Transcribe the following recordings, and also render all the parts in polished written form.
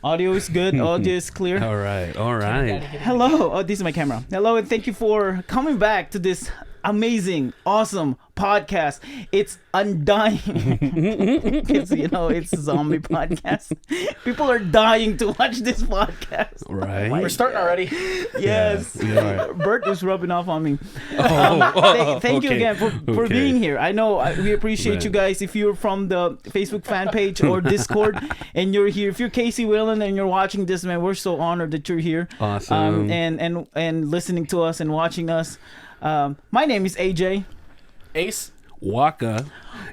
Audio is good. Audio is clear. All right. Hello. Oh, this is my camera. Hello, and thank you for coming back to this amazing, awesome podcast. It's Undying. Because, it's a zombie podcast. People are dying to watch this podcast. Right. We're starting already. Yes. Yeah, right. Burt is rubbing off on me. Thank you Okay. again for Okay. being here. I know we appreciate Right. you guys. If you're from the Facebook fan page or Discord and you're here, if you're Casey Whalen and you're watching this, man, we're so honored that you're here. Awesome. And listening to us and watching us. My name is AJ. Ace. WAKKA.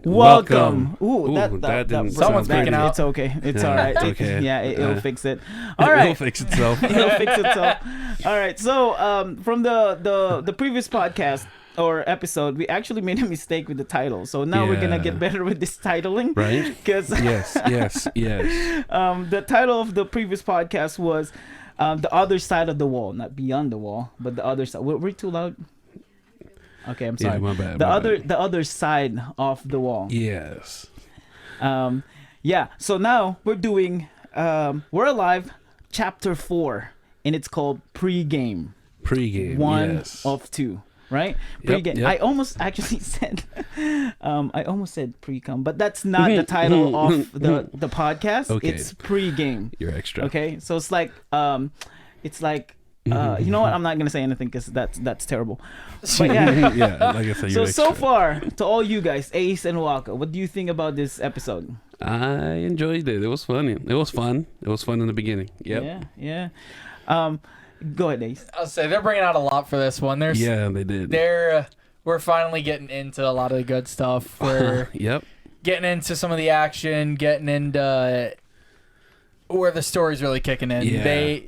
Welcome. Ooh, that that didn't someone's sound picking pretty. out. It's okay. It's Yeah, all right. it's okay. It'll fix it. It All will right. fix itself. It'll fix itself. All right. So, from the previous podcast or episode, we actually made a mistake with the title. So now we're gonna Yeah. get better with this titling, Right? Because Yes. the title of the previous podcast was "The Other Side of the Wall," not "Beyond the Wall," but the other side. We're too loud. Okay, I'm sorry. Yeah, my bad. The other side of the wall. Yes. Yeah. So now we're doing We're Alive, Chapter 4, and it's called Pre-Game. Pre-game. One yes. of two, right? Yep, Pre-game. yep. I almost actually said, pre-com, but that's not the title of the podcast. Okay. It's Pre-Game. You're extra. Okay, so it's like you know what? I'm not gonna say anything because that's terrible. But yeah. Yeah, like I said, you're So extra. far, to all you guys, Ace and WAKKA, what do you think about this episode? I enjoyed it. It was funny. It was fun. It was fun in the beginning. Yep. Yeah. Go ahead, Ace. I'll say they're bringing out a lot for this one. Yeah, they did. We're finally getting into a lot of the good stuff. We're Yep. getting into some of the action, getting into where the story's really kicking in. Yeah.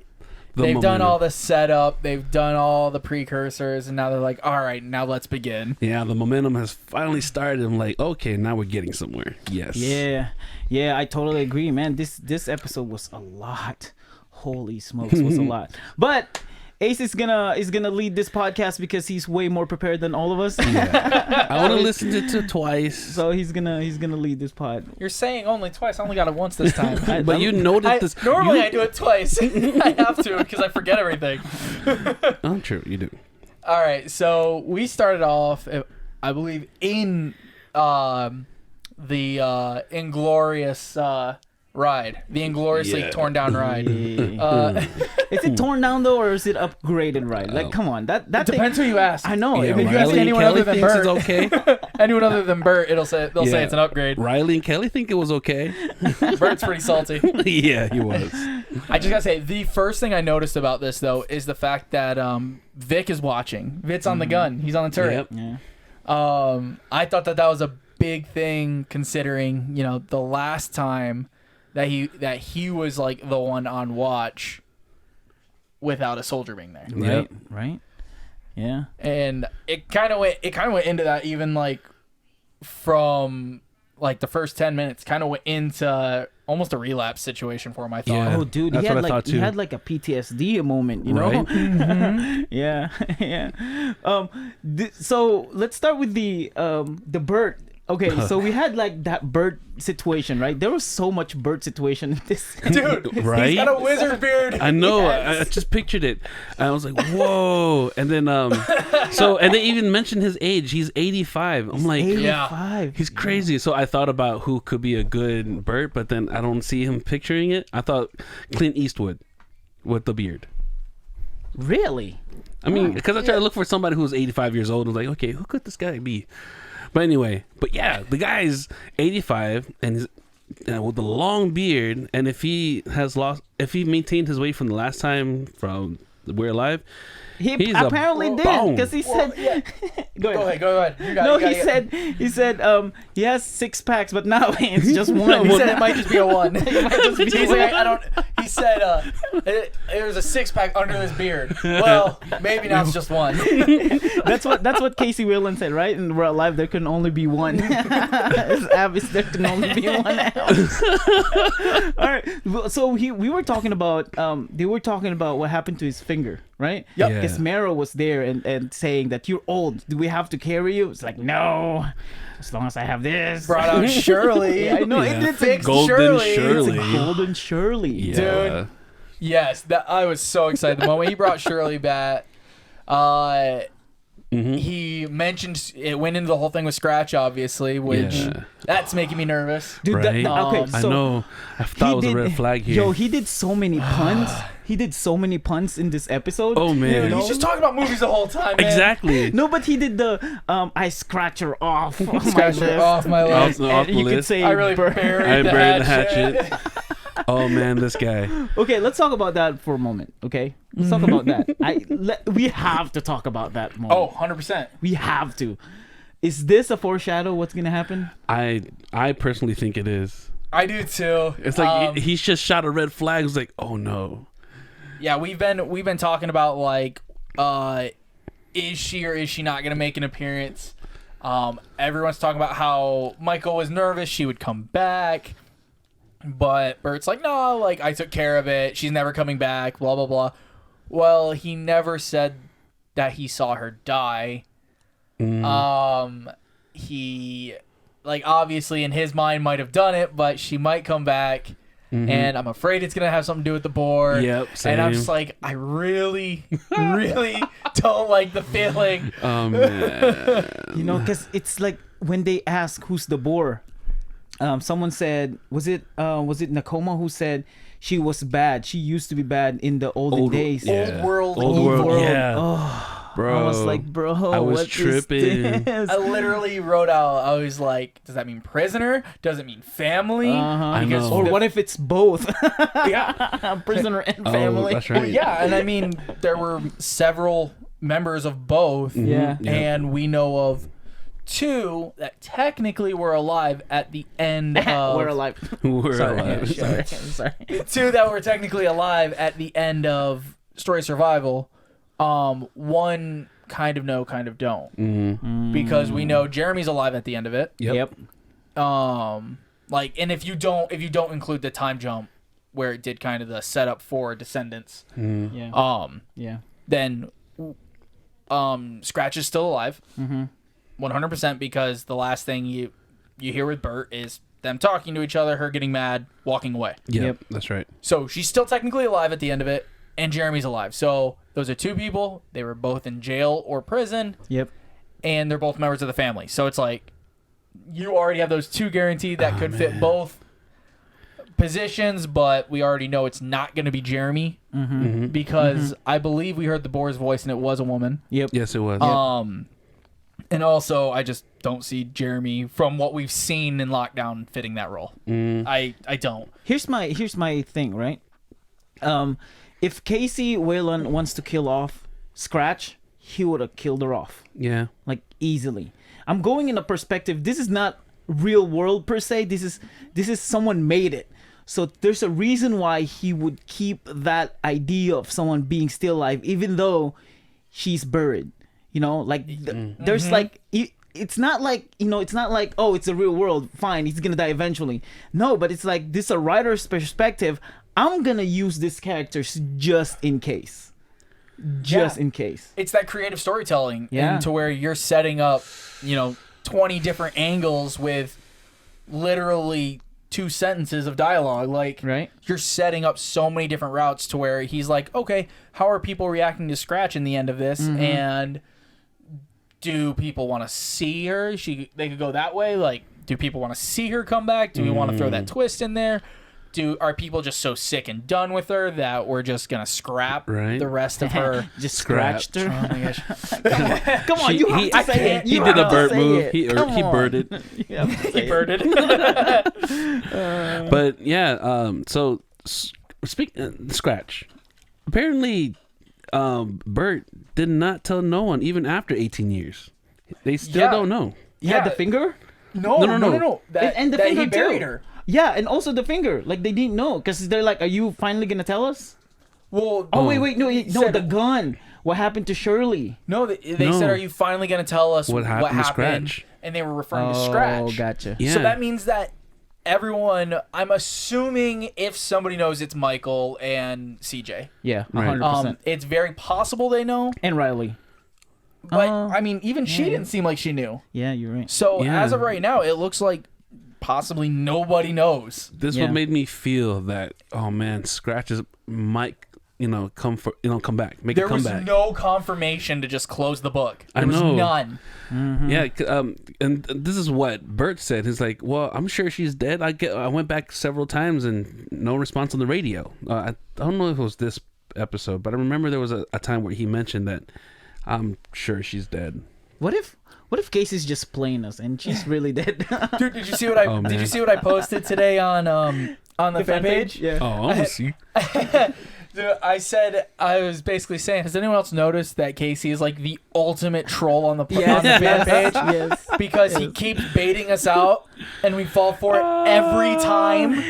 They've done momentum. all the setup, they've done all the precursors, and now they're like, all right, now let's begin. Yeah, the momentum has finally started. I'm like, okay, now we're getting somewhere. Yes. Yeah, I totally agree, man. This episode was a lot. Holy smokes, was a lot. But Ace is gonna lead this podcast because he's way more prepared than all of us. Yeah. I want to listen to it twice. So he's gonna lead this pod. You're saying only twice. I only got it once this time. But you noticed this. Normally you, I do it twice. I have to because I forget everything. Oh, true. You do. All right, so we started off, I believe, in the Inglorious ride, the ingloriously Yeah. torn down ride. Is it torn down though, or is it upgraded? Right? Like, come on, that thing, Depends who you ask. I know. Yeah, if you ask Riley and anyone Kelly other than thinks Burt. it's okay. Anyone other than Burt, they'll say Yeah. it's an upgrade. Riley and Kelly think it was okay. Burt's pretty salty. Yeah, he was. I just gotta say, the first thing I noticed about this though is the fact that Vic is watching. Vic's on the gun. He's on the turret. Yep. Yeah. I thought that was a big thing considering, the last time that he was like the one on watch without a soldier being there. Yep. Right. Yeah. And it kind of went into that, even like from like the first 10 minutes kind of went into almost a relapse situation for him, I thought. Yeah. Oh, dude, That's he had what I thought, he too. had like a PTSD moment, you know? Right? Mm-hmm. Yeah. So let's start with the Burt. Okay, so we had like that Burt situation, right? There was so much Burt situation in this. Dude, Right? he's got a wizard beard. I know. Yes. I just pictured it. I was like, whoa. And then, and they even mentioned his age. He's 85. I'm like, 85. he's crazy. So I thought about who could be a good Burt, but then I don't see him picturing it. I thought Clint Eastwood with the beard. Really? I mean, because I tried to look for somebody who was 85 years old. I was like, okay, who could this guy be? But anyway, the guy's 85 and he's with the long beard. And if he maintained his weight from the last time from We're Alive, He he's a apparently did bone. because he said. Go ahead. Go ahead. You got No, it, he said he has 6 packs, but now it's just one. He said it might just be a one. It might just be He's like, I don't. He said there's a 6-pack under this beard. Well, maybe now it's just one. That's what Casey Whalen said, right? And We're Alive, there can only be one. As Avis, there can only be one else. All right. So we were talking about they were talking about what happened to his finger. right? Yep. Yeah. Because Mero was there and saying that you're old. Do we have to carry you? It's like, no, as long as I have this. Brought out Shirley. Yeah, I know. Yeah. It's a Fixed Golden Shirley. Shirley. It's a golden Shirley. Yeah. Dude. Yes, that I was so excited. The moment he brought Shirley back, he mentioned it went into the whole thing with Scratch, obviously, which Yeah. that's making me nervous. Dude, Right? okay, I so know. I thought it was a red flag here. Yo, he did so many puns. He did so many puns in this episode. Oh, man. Dude, he's just talking about movies the whole time, man. Exactly. No, but he did the I scratch her off my Scratch her list. off my Off list. the And you could list. say I really Burt. buried, I the, buried the hatchet. hatchet. Oh man, this guy. Okay, let's talk about that for a moment. Okay, let's talk about that. We have to talk about that moment. Oh, 100%. We have to. Is this a foreshadow? What's gonna happen? I personally think it is. I do too. It's like he's just shot a red flag. It's like, oh no. Yeah, we've been talking about like, is she or is she not gonna make an appearance? Everyone's talking about how Michael was nervous she would come back, but Burt's like, no, like I took care of it. She's never coming back. Blah blah blah. Well, he never said that he saw her die. He like obviously in his mind might have done it, but she might come back. And I'm afraid it's gonna have something to do with the board. Yep, And I'm same. just like, I really, really don't like the feeling. Man. You know, because it's like when they ask who's the boar. Someone said, was it Nakoma who said she was bad? She used to be bad in the olden days. yeah. Old world Old evil. world. Yeah. Oh, Bro. I was like, bro, I was what is tripping. this? I literally wrote out, I was like, does that mean prisoner? Does it mean family? I know. Or what if it's both? Yeah. Prisoner and Oh, family. that's right. Well, yeah, and I mean, there were several members of both. Yeah. Yeah. And we know of 2 that technically were alive at the end of... We're alive. We're Sorry, alive. sorry, sorry. 2 that were technically alive at the end of Story Survival. One kind of know, kind of don't. Because we know Jeremy's alive at the end of it. Yep. Like, and if you don't include the time jump where it did kind of the setup for Descendants, Yeah. Yeah. then Scratch is still alive. 100%, because the last thing you hear with Burt is them talking to each other, her getting mad, walking away. Yep. That's right. So she's still technically alive at the end of it, and Jeremy's alive. So those are 2 people. They were both in jail or prison, Yep. and they're both members of the family. So it's like you already have those 2 guaranteed that could fit both positions, but we already know it's not going to be Jeremy because I believe we heard the boar's voice and it was a woman. Yep. Yes, it was. And also, I just don't see Jeremy, from what we've seen in Lockdown, fitting that role. I don't. Here's my thing, right? If Casey Wayland wants to kill off Scratch, he would have killed her off, Yeah. like, easily. I'm going in a perspective. This is not real world per se. This is someone made it. So there's a reason why he would keep that idea of someone being still alive, even though she's buried. You know, like there's like it's not like, you know, it's not like, oh, it's a real world, fine, he's gonna die eventually. No, but it's like, this is a writer's perspective. I'm gonna use this character just in case. Just in case. It's that creative storytelling. Yeah. And to where you're setting up, 20 different angles with literally 2 sentences of dialogue. Like, Right. you're setting up so many different routes to where he's like, okay, how are people reacting to Scratch in the end of this? And do people want to see her? They could go that way. Like, do people want to see her come back? Do we want to throw that twist in there? Are people just so sick and done with her that we're just gonna scrap the rest of her? Just scratched her. Oh my gosh! Come on, you have to say it. He You did have a to Burt say move. it. He Come on. birded. You have to say He it. birded. But yeah, so speak Scratch. Apparently, Burt did not tell no one even after 18 years. They still Yeah. don't know. Yeah, the finger. No. And the that finger he buried too. her. Yeah, and also the finger. Like, they didn't know because they're like, "Are you finally gonna tell us?" Well, Oh, wait, no, said- the gun. What happened to Shirley? no. They No. said, "Are you finally going to tell us What happened to Scratch? And they were referring to Scratch. Oh, gotcha. Yeah. So that means that everyone, I'm assuming if somebody knows, it's Michael and CJ. Yeah, Right. 100%. It's very possible they know, And Riley. but I mean, even she yeah. didn't seem like she knew. Yeah, you're right. So Yeah. as of right now, it looks like possibly nobody knows. This Yeah. what made me feel that, oh man, Scratches might, come back, make There a was comeback. no confirmation to just close the book. I There was know. none. Yeah, and this is what Burt said. He's like, "Well, I'm sure she's dead. I went back several times and no response on the radio. I don't know if it was this episode, but I remember there was a time where he mentioned that I'm sure she's dead." What if Casey's just playing us and she's really dead? Dude, did you see what I Oh, did you man. see what I posted today on the fan page? Yeah. Oh, I want to see. Dude, I was basically saying, has anyone else noticed that Casey is like the ultimate troll on the fan page? Yes. Because he keeps baiting us out and we fall for it every time.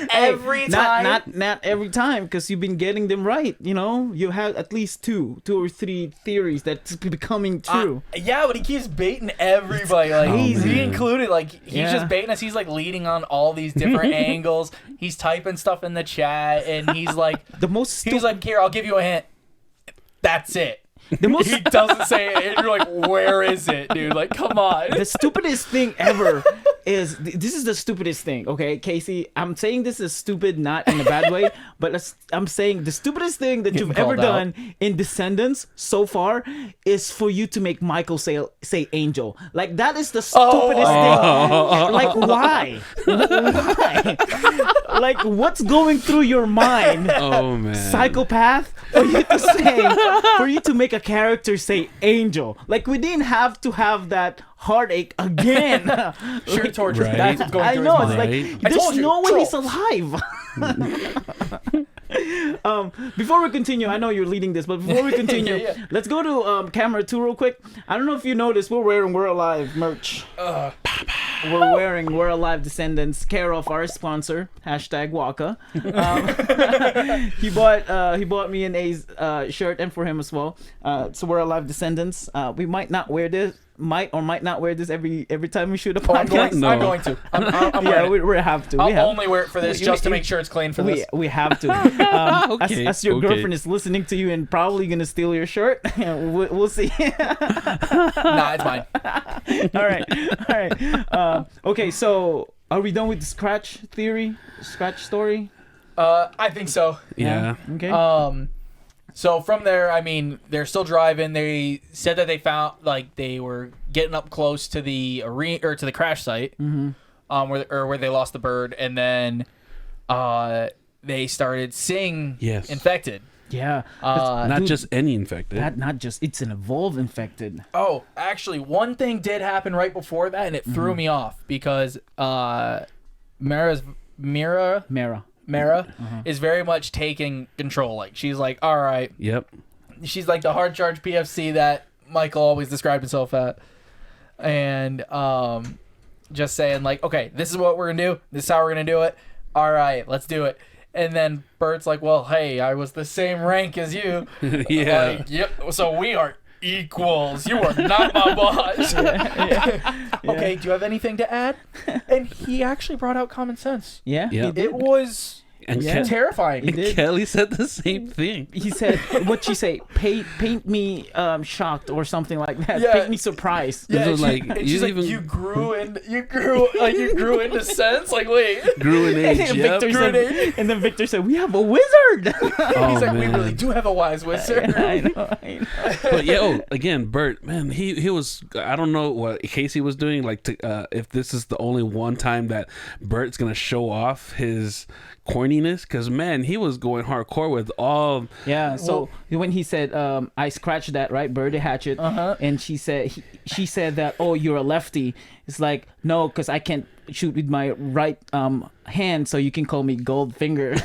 Every time. Not every time, because you've been getting them right. You have at least two or three theories that's becoming true. Yeah, but he keeps baiting everybody. Like He's he man. included. Like he's Yeah. just baiting us. He's like leading on all these different angles. He's typing stuff in the chat, and he's like, he's like, here, I'll give you a hint. That's it. The most He doesn't say it, and you're like, where is it, dude? Like, come on. the stupidest thing ever is this is the stupidest thing. Okay, Casey, I'm saying this is stupid, not in a bad way, but I'm saying the stupidest thing that you've ever called out. done in Descendants so far is for you to make Michael say Angel. Like that is the stupidest thing. Like why? Why? Like what's going through your mind? Oh man, Psychopath, for you to make a character say Angel. Like we didn't have to have that heartache again. Sure, torture. Right. That's what's going I through know, his it's mind. Right. like I there's told you, no way he's troll. alive. Before we continue, I know you're leading this, but before we continue, Yeah. let's go to camera 2 real quick. I don't know if you noticed, we're wearing We're Alive merch. We're wearing We're Alive Descendants, care of our sponsor, #WAKKA. He bought me an A's shirt, and for him as well. So We're Alive Descendants. We might not wear this. Might or might not wear this every time we shoot a Oh, I'm podcast. going, No. I'm going to. I'm Yeah, wearing it. we have to. I'll We have only wear it for this just to make sure it's clean for this. we have to. Okay, As your okay. girlfriend is listening to you and probably gonna steal your shirt, we'll see. Nah, it's mine. All right. Okay, so are we done with the scratch story? I think so. Yeah. Okay. So from there, I mean, they're still driving. They said that they found, like, they were getting up close to the arena or to the crash site, where they lost the bird, and then they started seeing Yes. infected. Yeah. Not Dude, just any infected. it's an evolved infected. Oh, actually, one thing did happen right before that, and it threw me off because Mara is very much taking control. Like, she's like, all right. Yep. She's like the hard charge PFC that Michael always described himself at. And just saying, like, okay, this is what we're going to do. This is how we're going to do it. All right, let's do it. And then Burt's like, well, hey, I was the same rank as you. Yeah. Like, yep. So we are equals. You are not my boss. Okay, do you have anything to add? And he actually brought out common sense. Yeah. Yeah. He did. It was And Yeah. terrifying. He did. Kelly said the same thing. He said, "What'd she say? Paint me shocked or something like that. Yeah. Paint me surprised." This was like, and you she's like, even- you grew into sense. Like, wait. Grew in age. And Yep. Victor said, Grenade. and then Victor said, "We have a wizard." Oh, He's like, we man. really do have a wise wizard. I know. But yeah, again, Burt, man, he was. I don't know what Casey was doing. Like, if this is the only one time that Burt's gonna show off his corniness, because man, he was going hardcore with all. Yeah. So when he said, "I scratched that," right, Birdie Hatchet, and she said that, "Oh, you're a lefty." It's like, no, because I can't shoot with my right hand, so you can call me Goldfinger.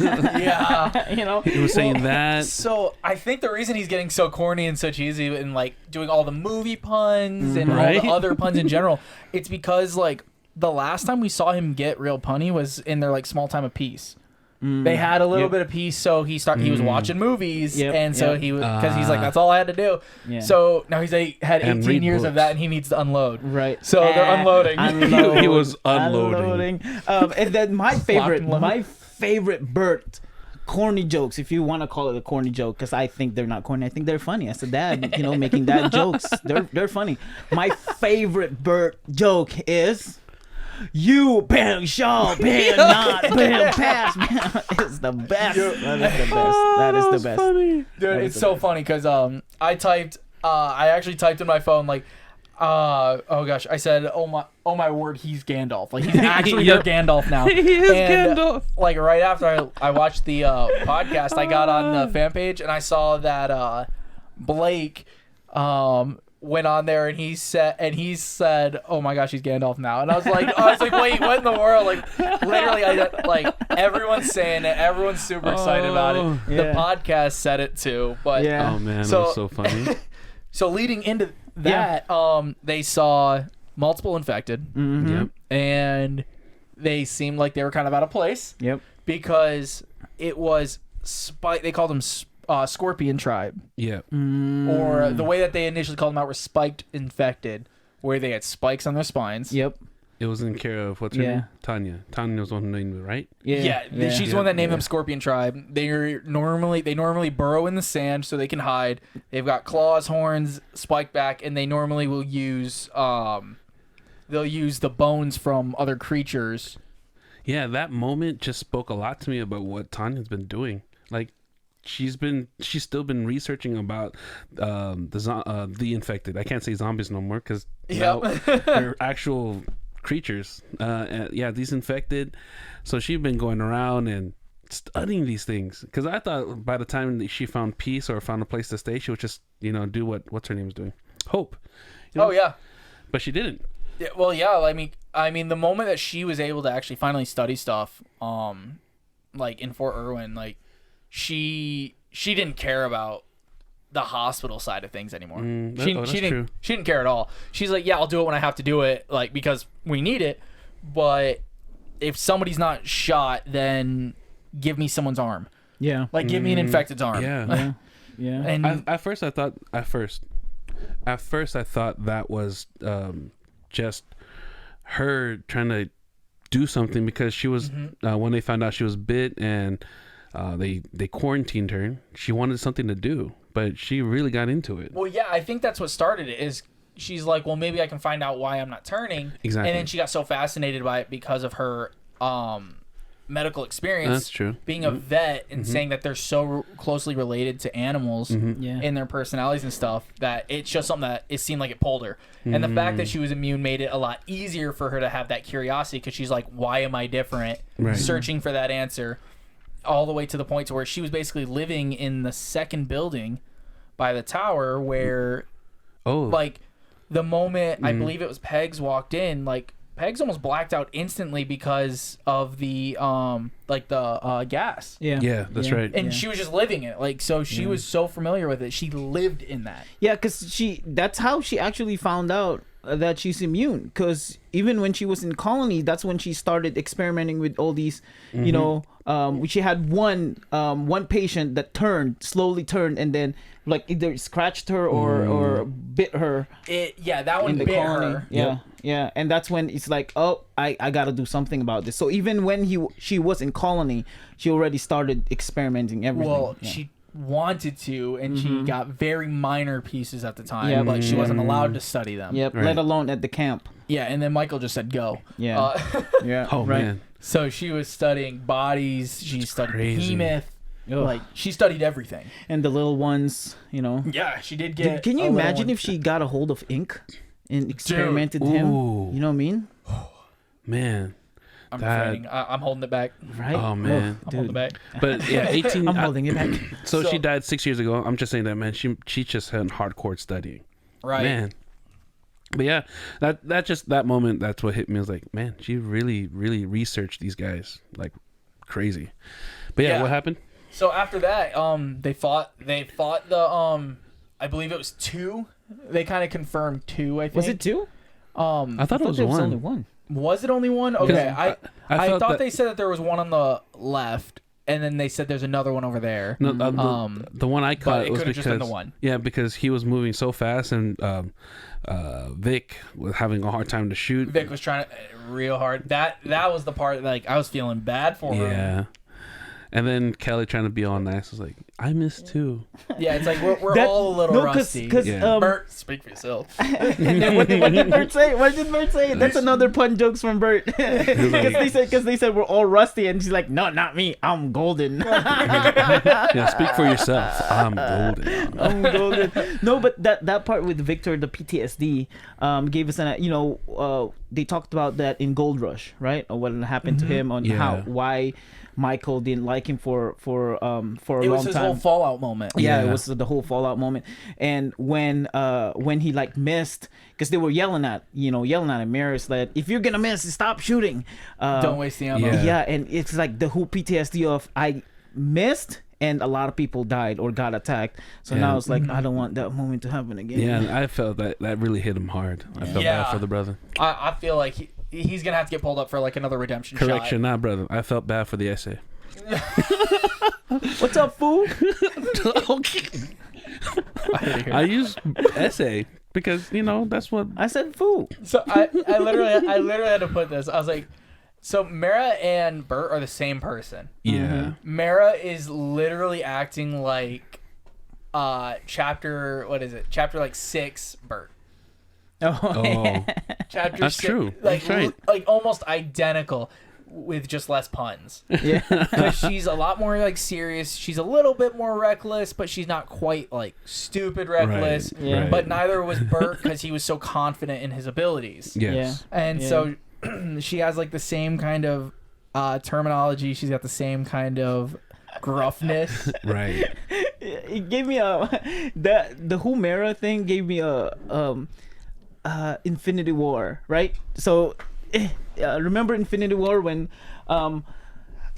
Yeah. You know. He was saying that. So I think the reason he's getting so corny and so cheesy and like doing all the movie puns and all Right? the other puns in general, it's because like the last time we saw him get real punny was in their like Small Time of Peace. They had a little bit of peace, so he was watching movies, and so he because he's like, that's all I had to do. Yeah. So now he's had And 18 read years of books. that, and he needs to unload. Right. So they're unloading. He was unloading. And then my and load. favorite Burt corny jokes, if you want to call it a corny joke, because I think they're not corny. I think they're funny. As a dad, making dad jokes, they're funny. My favorite Burt joke is, "You bam shaw bam not bam pass." It's the best. That is the best. That is the best. Funny. Dude, it's so funny because I actually typed in my phone like, oh gosh, I said, oh my word, he's Gandalf. Like, he's actually your Gandalf now. He is Gandalf. Like, right after I watched the podcast, I got on the fan page and I saw that Blake went on there and he said, oh my gosh, he's Gandalf now. And I was like, wait, what in the world? Like, literally, everyone's saying it. Everyone's super excited about it. Yeah. The podcast said it too. But Yeah. Oh man, that was so funny. so leading into that, they saw multiple infected, Yep. and they seemed like they were kind of out of place. Yep. Because it was they called them Scorpion Tribe, Yep. or the way that they initially called them out were spiked infected, where they had spikes on their spines. Yep. It was in care of what's her name? Tanya. Tanya was the one who named it, right? Yeah. She's the one that named them Scorpion Tribe. They normally burrow in the sand so they can hide. They've got claws, horns, spiked back, and they normally will use they'll use the bones from other creatures. Yeah, that moment just spoke a lot to me about what Tanya's been doing. Like, she's still been researching about the infected. I can't say zombies no more because they're actual creatures. These infected. So she's been going around and studying these things, because I thought by the time that she found peace or found a place to stay, she would just do what's her name's doing, Hope. Oh yeah, but she didn't. Yeah, well, yeah. I mean, the moment that she was able to actually finally study stuff, like in Fort Irwin, like she didn't care about the hospital side of things anymore. She didn't care at all. She's like, yeah, I'll do it when I have to do it, like, because we need it. But if somebody's not shot, then give me someone's arm. Yeah. Like, give me an infected's arm. Yeah. Yeah. And At first I thought that was just her trying to do something, because she was when they found out she was bit and they quarantined her, she wanted something to do, but she really got into it. well, yeah, I think that's what started it. Is she's like, well, maybe I can find out why I'm not turning. Exactly. And then she got so fascinated by it because of her medical experience. That's true. Being a vet and saying that they're so closely related to animals in their personalities and stuff, that it's just something that it seemed like it pulled her. And the fact that she was immune made it a lot easier for her to have that curiosity, because she's like, why am I different? Right. Searching for that answer, all the way to the point to where she was basically living in the second building by the tower, where like the moment I believe it was Pegs walked in, like Pegs almost blacked out instantly because of the gas. Yeah, that's right. And she was just living it. Like, so she was so familiar with it. She lived in that. Yeah, because that's how she actually found out that she's immune. Because even when she was in colony, that's when she started experimenting with all these, she had one patient that slowly turned, and then like either scratched her or bit her. That one in the bit colony. her. Yeah. Yeah, and that's when it's like, oh, I gotta do something about this. So even when she was in colony, she already started experimenting everything. Well, she wanted to, and she got very minor pieces at the time, but she wasn't allowed to study them. Yep, Right. let alone at the camp. Yeah, and then Michael just said go. Yeah. Yeah. Oh right. man. So she was studying bodies. She studied crazy. behemoth. Ugh. Like, she studied everything. And the little ones, Yeah, she did get. Can you a little imagine one. if she got a hold of ink and experimented him? Ooh. You know what I mean? Man. I'm that- refraining. I'm holding it back. Right? Oh man. I'm holding it back. But yeah, 18. I'm holding it back. So So- she died 6 years ago. I'm just saying that, man. She just had hardcore studying. Right. Man. But yeah, that moment, that's what hit me. I was like, man, she really, really researched these guys like crazy. But yeah, Yeah. what happened? So after that, they fought the I believe it was 2. They kind of confirmed 2, I think. Was it 2? I thought it was there one. only one. Was it only one? Okay, I I felt thought that- they said that there was one on the left, and then they said there's another one over there. No, the one I caught it was could've because just been the one. Yeah, because he was moving so fast, and Vic was having a hard time to shoot. Vic was trying to real hard. That was the part like I was feeling bad for him. Yeah. And then Kelly trying to be all nice was like, I missed too. Yeah, it's like we're all a little rusty. Because Yeah. Burt, speak for yourself. and then what did Burt say? What did Burt say? That's another pun jokes from Burt. Because they said we're all rusty, and she's like, no, not me. I'm golden. Yeah, speak for yourself. I'm golden. I'm golden. No, but that part with Victor, the PTSD, gave us an they talked about that in Gold Rush, right? Or what happened to him on why Michael didn't like him for a long time. It was his whole Fallout moment. Yeah, it was the whole Fallout moment. And when he like missed, because they were yelling at him, Maris, that if you're gonna miss, stop shooting. Don't waste the ammo. Yeah. Yeah, and it's like the whole PTSD of I missed and a lot of people died or got attacked. So now it's like I don't want that moment to happen again. Yeah, and I felt that really hit him hard. I felt bad for the brother. I feel like he's gonna have to get pulled up for like another redemption Correction, not brother. I felt bad for the essay. What's up, fool? I used essay because that's what I said, fool. So I literally had to put this. I was like, so Mara and Burt are the same person. Yeah. Mara is literally acting like chapter like 6 Burt. Oh. Chapter That's 6, true. like That's right. like almost identical with just less puns. Yeah. Because she's a lot more like serious. She's a little bit more reckless, but she's not quite like stupid reckless. Right, Yeah. right. But neither was Burt because he was so confident in his abilities. Yes. And Yeah. so she has like the same kind of terminology. She's got the same kind of gruffness. Right. It gave me the whole Mara thing gave me a Infinity War, right? So remember Infinity War when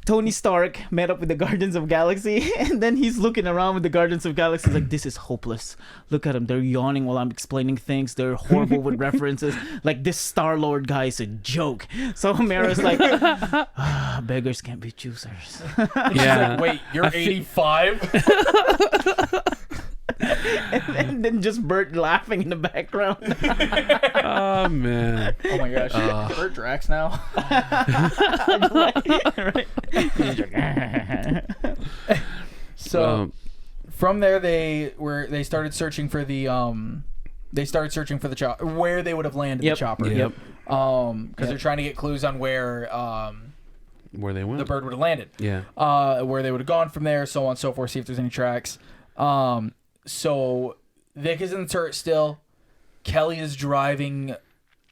Tony Stark met up with the Guardians of Galaxy, and then he's looking around with the Guardians of Galaxy like, this is hopeless. Look at them, they're yawning while I'm explaining things. They're horrible with references. Like, this Star-Lord guy is a joke. So Mara's like, beggars can't be choosers. Yeah. Like, wait, you're 85? and then just Burt laughing in the background. Oh man. Oh my gosh. Burt Drax now? Right. So from there they started searching for the chopper, where they would have landed the chopper. Yep. Because they're trying to get clues on where Where they went. the bird would have landed. Yeah. Where they would have gone from there, so on and so forth, see if there's any tracks. So Vic is in the turret still. Kelly is driving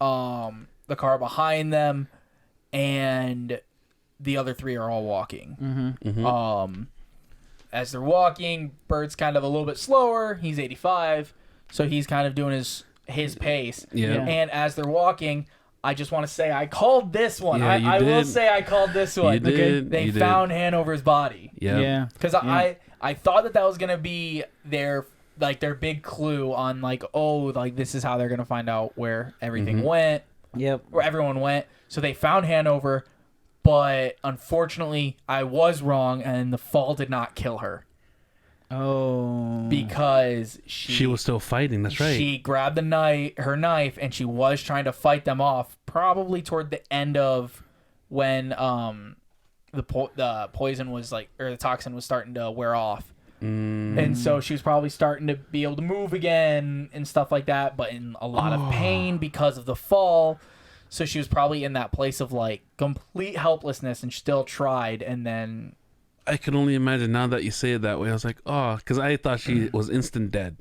the car behind them, and the other three are all walking. As they're walking, Burt's kind of a little bit slower. He's 85, so he's kind of doing his pace. Yeah. And as they're walking, I just want to say I called this one. Yeah, I will say I called this one. You did. They You did. found Hanover's body. Yep. Yeah. Because I thought that was gonna be their big clue on like, oh, like this is how they're gonna find out where everything went, Yep. where everyone went. So they found Hanover, but unfortunately I was wrong, and the fall did not kill her Oh. because She was still fighting. That's right. She grabbed her knife, and she was trying to fight them off. Probably toward the end of when the poison was like, or the toxin was starting to wear off. And so she was probably starting to be able to move again and stuff like that, but in a lot of pain because of the fall. So she was probably in that place of like complete helplessness, and still tried. And then I can only imagine now that you say it that way. I was like, oh, because I thought she was instant dead.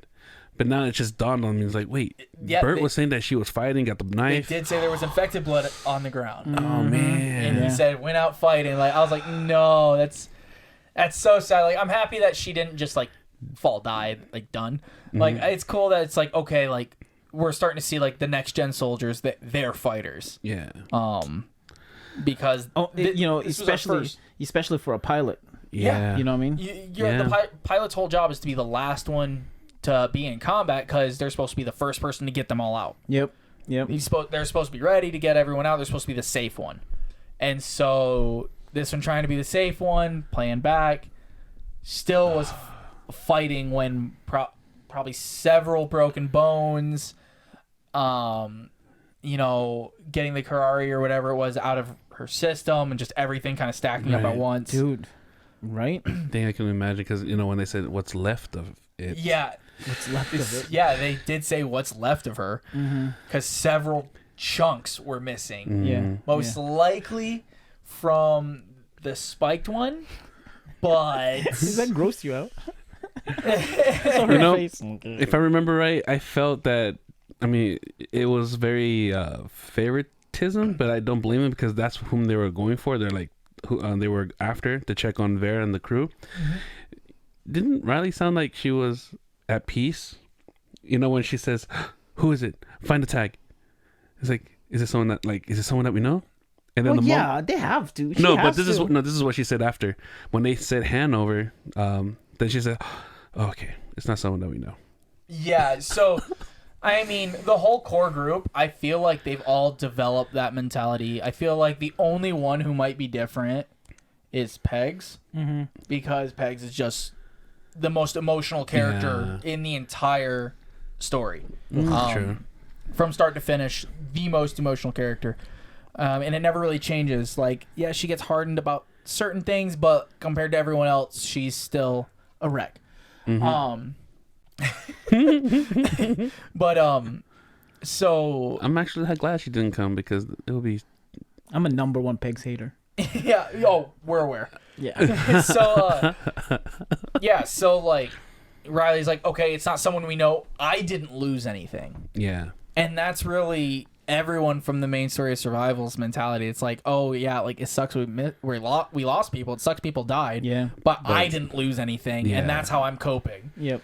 But now it just dawned on me. It's like, wait, Yeah, Burt was saying that she was fighting, got the they knife. did say there was infected blood on the ground. Oh, man. And he said went out fighting. Like, I was like, no, that's so sad. Like, I'm happy that she didn't just like die, like done. Like, it's cool that it's like, okay, like we're starting to see like the next gen soldiers that they're fighters. Yeah. Because this was our first- especially for a pilot. Yeah. You know what I mean? The pilot's whole job is to be the last one to be in combat, because they're supposed to be the first person to get them all out. Yep. They're supposed to be ready to get everyone out. They're supposed to be the safe one. And so This one trying to be the safe one, playing back. Still was fighting when probably several broken bones. You know, getting the Karari or whatever it was out of her system, and just everything kind of stacking up at once. Dude, right? I think I can imagine because, you know, when they said what's left of it. Yeah. What's left of it? Yeah, they did say what's left of her. Because several chunks were missing. Yeah. Most likely from the spiked one, but... Does that gross you out? You know, if I remember right, I felt that, I mean, it was very favoritism, but I don't blame them because that's whom they were going for. They're like, who they were after to check on Vera and the crew. Didn't Riley sound like she was at peace? You know, when she says, "Who is it? Find the tag." It's like, is it someone that we know? And then they have to. This is what she said after when they said Hanover. Then she said, oh, "Okay, it's not someone that we know." Yeah, so I mean, the whole core group, I feel like they've all developed that mentality. I feel like the only one who might be different is Pegs, because Pegs is just the most emotional character in the entire story. True. From start to finish, the most emotional character. And it never really changes. Like, yeah, she gets hardened about certain things, but compared to everyone else, she's still a wreck. So I'm actually glad she didn't come because it would be. I'm a number one Pegs hater. Yeah. Oh, we're aware. Yeah. So like, Riley's like, okay, it's not someone we know. I didn't lose anything. Yeah. And that's really everyone from the main story of Survival's mentality. It's like, oh yeah, like it sucks we lost people. It sucks people died. Yeah. But I didn't lose anything, and that's how I'm coping. Yep.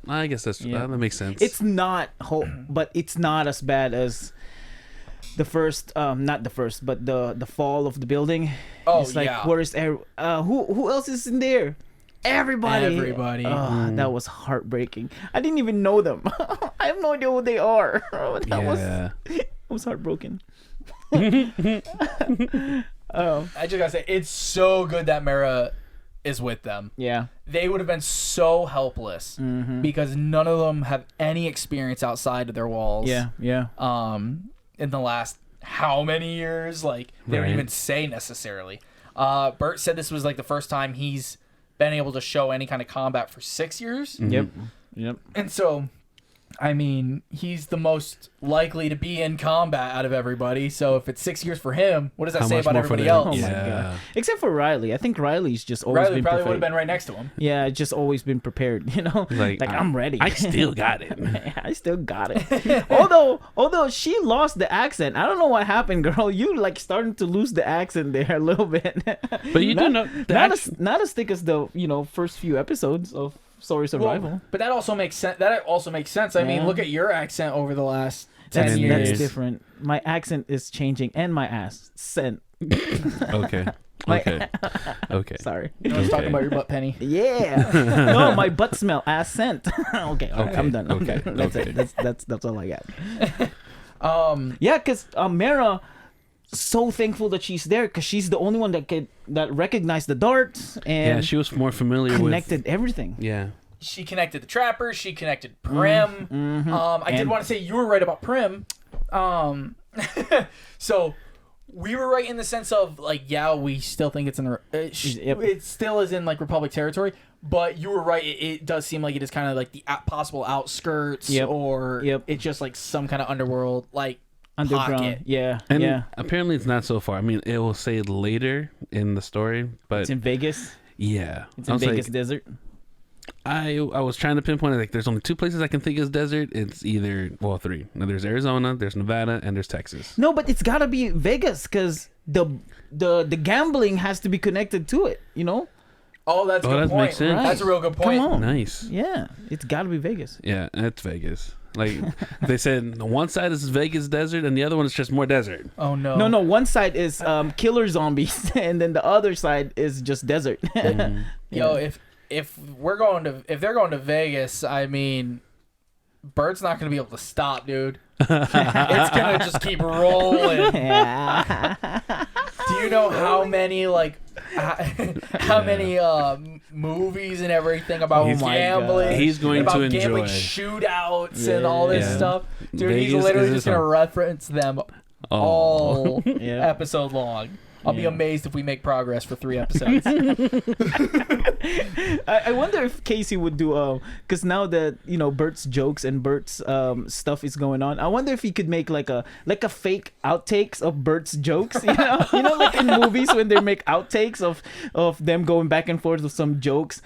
I guess that makes sense. It's not but it's not as bad as the first, not the first, but the fall of the building. Oh, it's like, where's who else is in there? Everybody. That was heartbreaking. I didn't even know them. I have no idea who they are. I was heartbroken. I just gotta say, it's so good that Mara is with them. Yeah. They would have been so helpless because none of them have any experience outside of their walls. Yeah. In the last how many years? Like, they don't even say necessarily. Burt said this was like the first time he's been able to show any kind of combat for 6 years. Yep. And so, I mean, he's the most likely to be in combat out of everybody. So if it's 6 years for him, what does that say about everybody else? Oh my god! Except for Riley, I think Riley's just always Riley been probably prepared. would have been right next to him. Yeah, just always been prepared. You know, like I'm ready. I still got it. I still got it. although she lost the accent. I don't know what happened, girl. You like starting to lose the accent there a little bit. But you do know not as thick as the first few episodes of Story Survival. Well, but that also makes sense. I mean, look at your accent over the last 10 years. That's different. My accent is changing, and my ass scent. Okay. Sorry. You know, I was talking about your butt, Penny. Yeah. No, my butt smell ass scent. Okay, I'm done. Okay. That's it. That's all I got. Yeah, because Mara, so thankful that she's there because she's the only one that recognized the darts and she was more familiar connected everything. Yeah. She connected the trappers. She connected Prim. I did want to say you were right about Prim. So we were right in the sense of like, yeah, we still think it's in it still is in like Republic territory, but you were right. It does seem like it is kind of like the possible outskirts, or it's just like some kind of underworld, like underground pocket. Yeah. Apparently it's not so far. I mean, it will say later in the story, but it's in Vegas. Yeah, it's in Vegas desert. I was trying to pinpoint it. Like, there's only 2 places I can think is desert. It's either 3. Now, there's Arizona, there's Nevada, and there's Texas. No, but it's gotta be Vegas because the gambling has to be connected to it. You know. Oh, that's a good point. Makes sense. Right. That's a real good point. Come on. Nice. Yeah, it's gotta be Vegas. Yeah, it's Vegas. Like they said, one side is Vegas desert, and the other one is just more desert. Oh no. No. One side is killer zombies, and then the other side is just desert. Yo, if they're going to Vegas, I mean, Burt's not gonna be able to stop, dude. It's gonna just keep rolling. you know how many like how many movies and everything about gambling? He's going about to enjoy gambling shootouts and all this stuff. Dude, he's Vegas literally is just his gonna home. reference them all episode long. I'll be Yeah. amazed if we make progress for 3 episodes. I wonder if Casey would do because now that Burt's jokes and Burt's stuff is going on, I wonder if he could make like a fake outtakes of Burt's jokes. Like in movies when they make outtakes of them going back and forth with some jokes.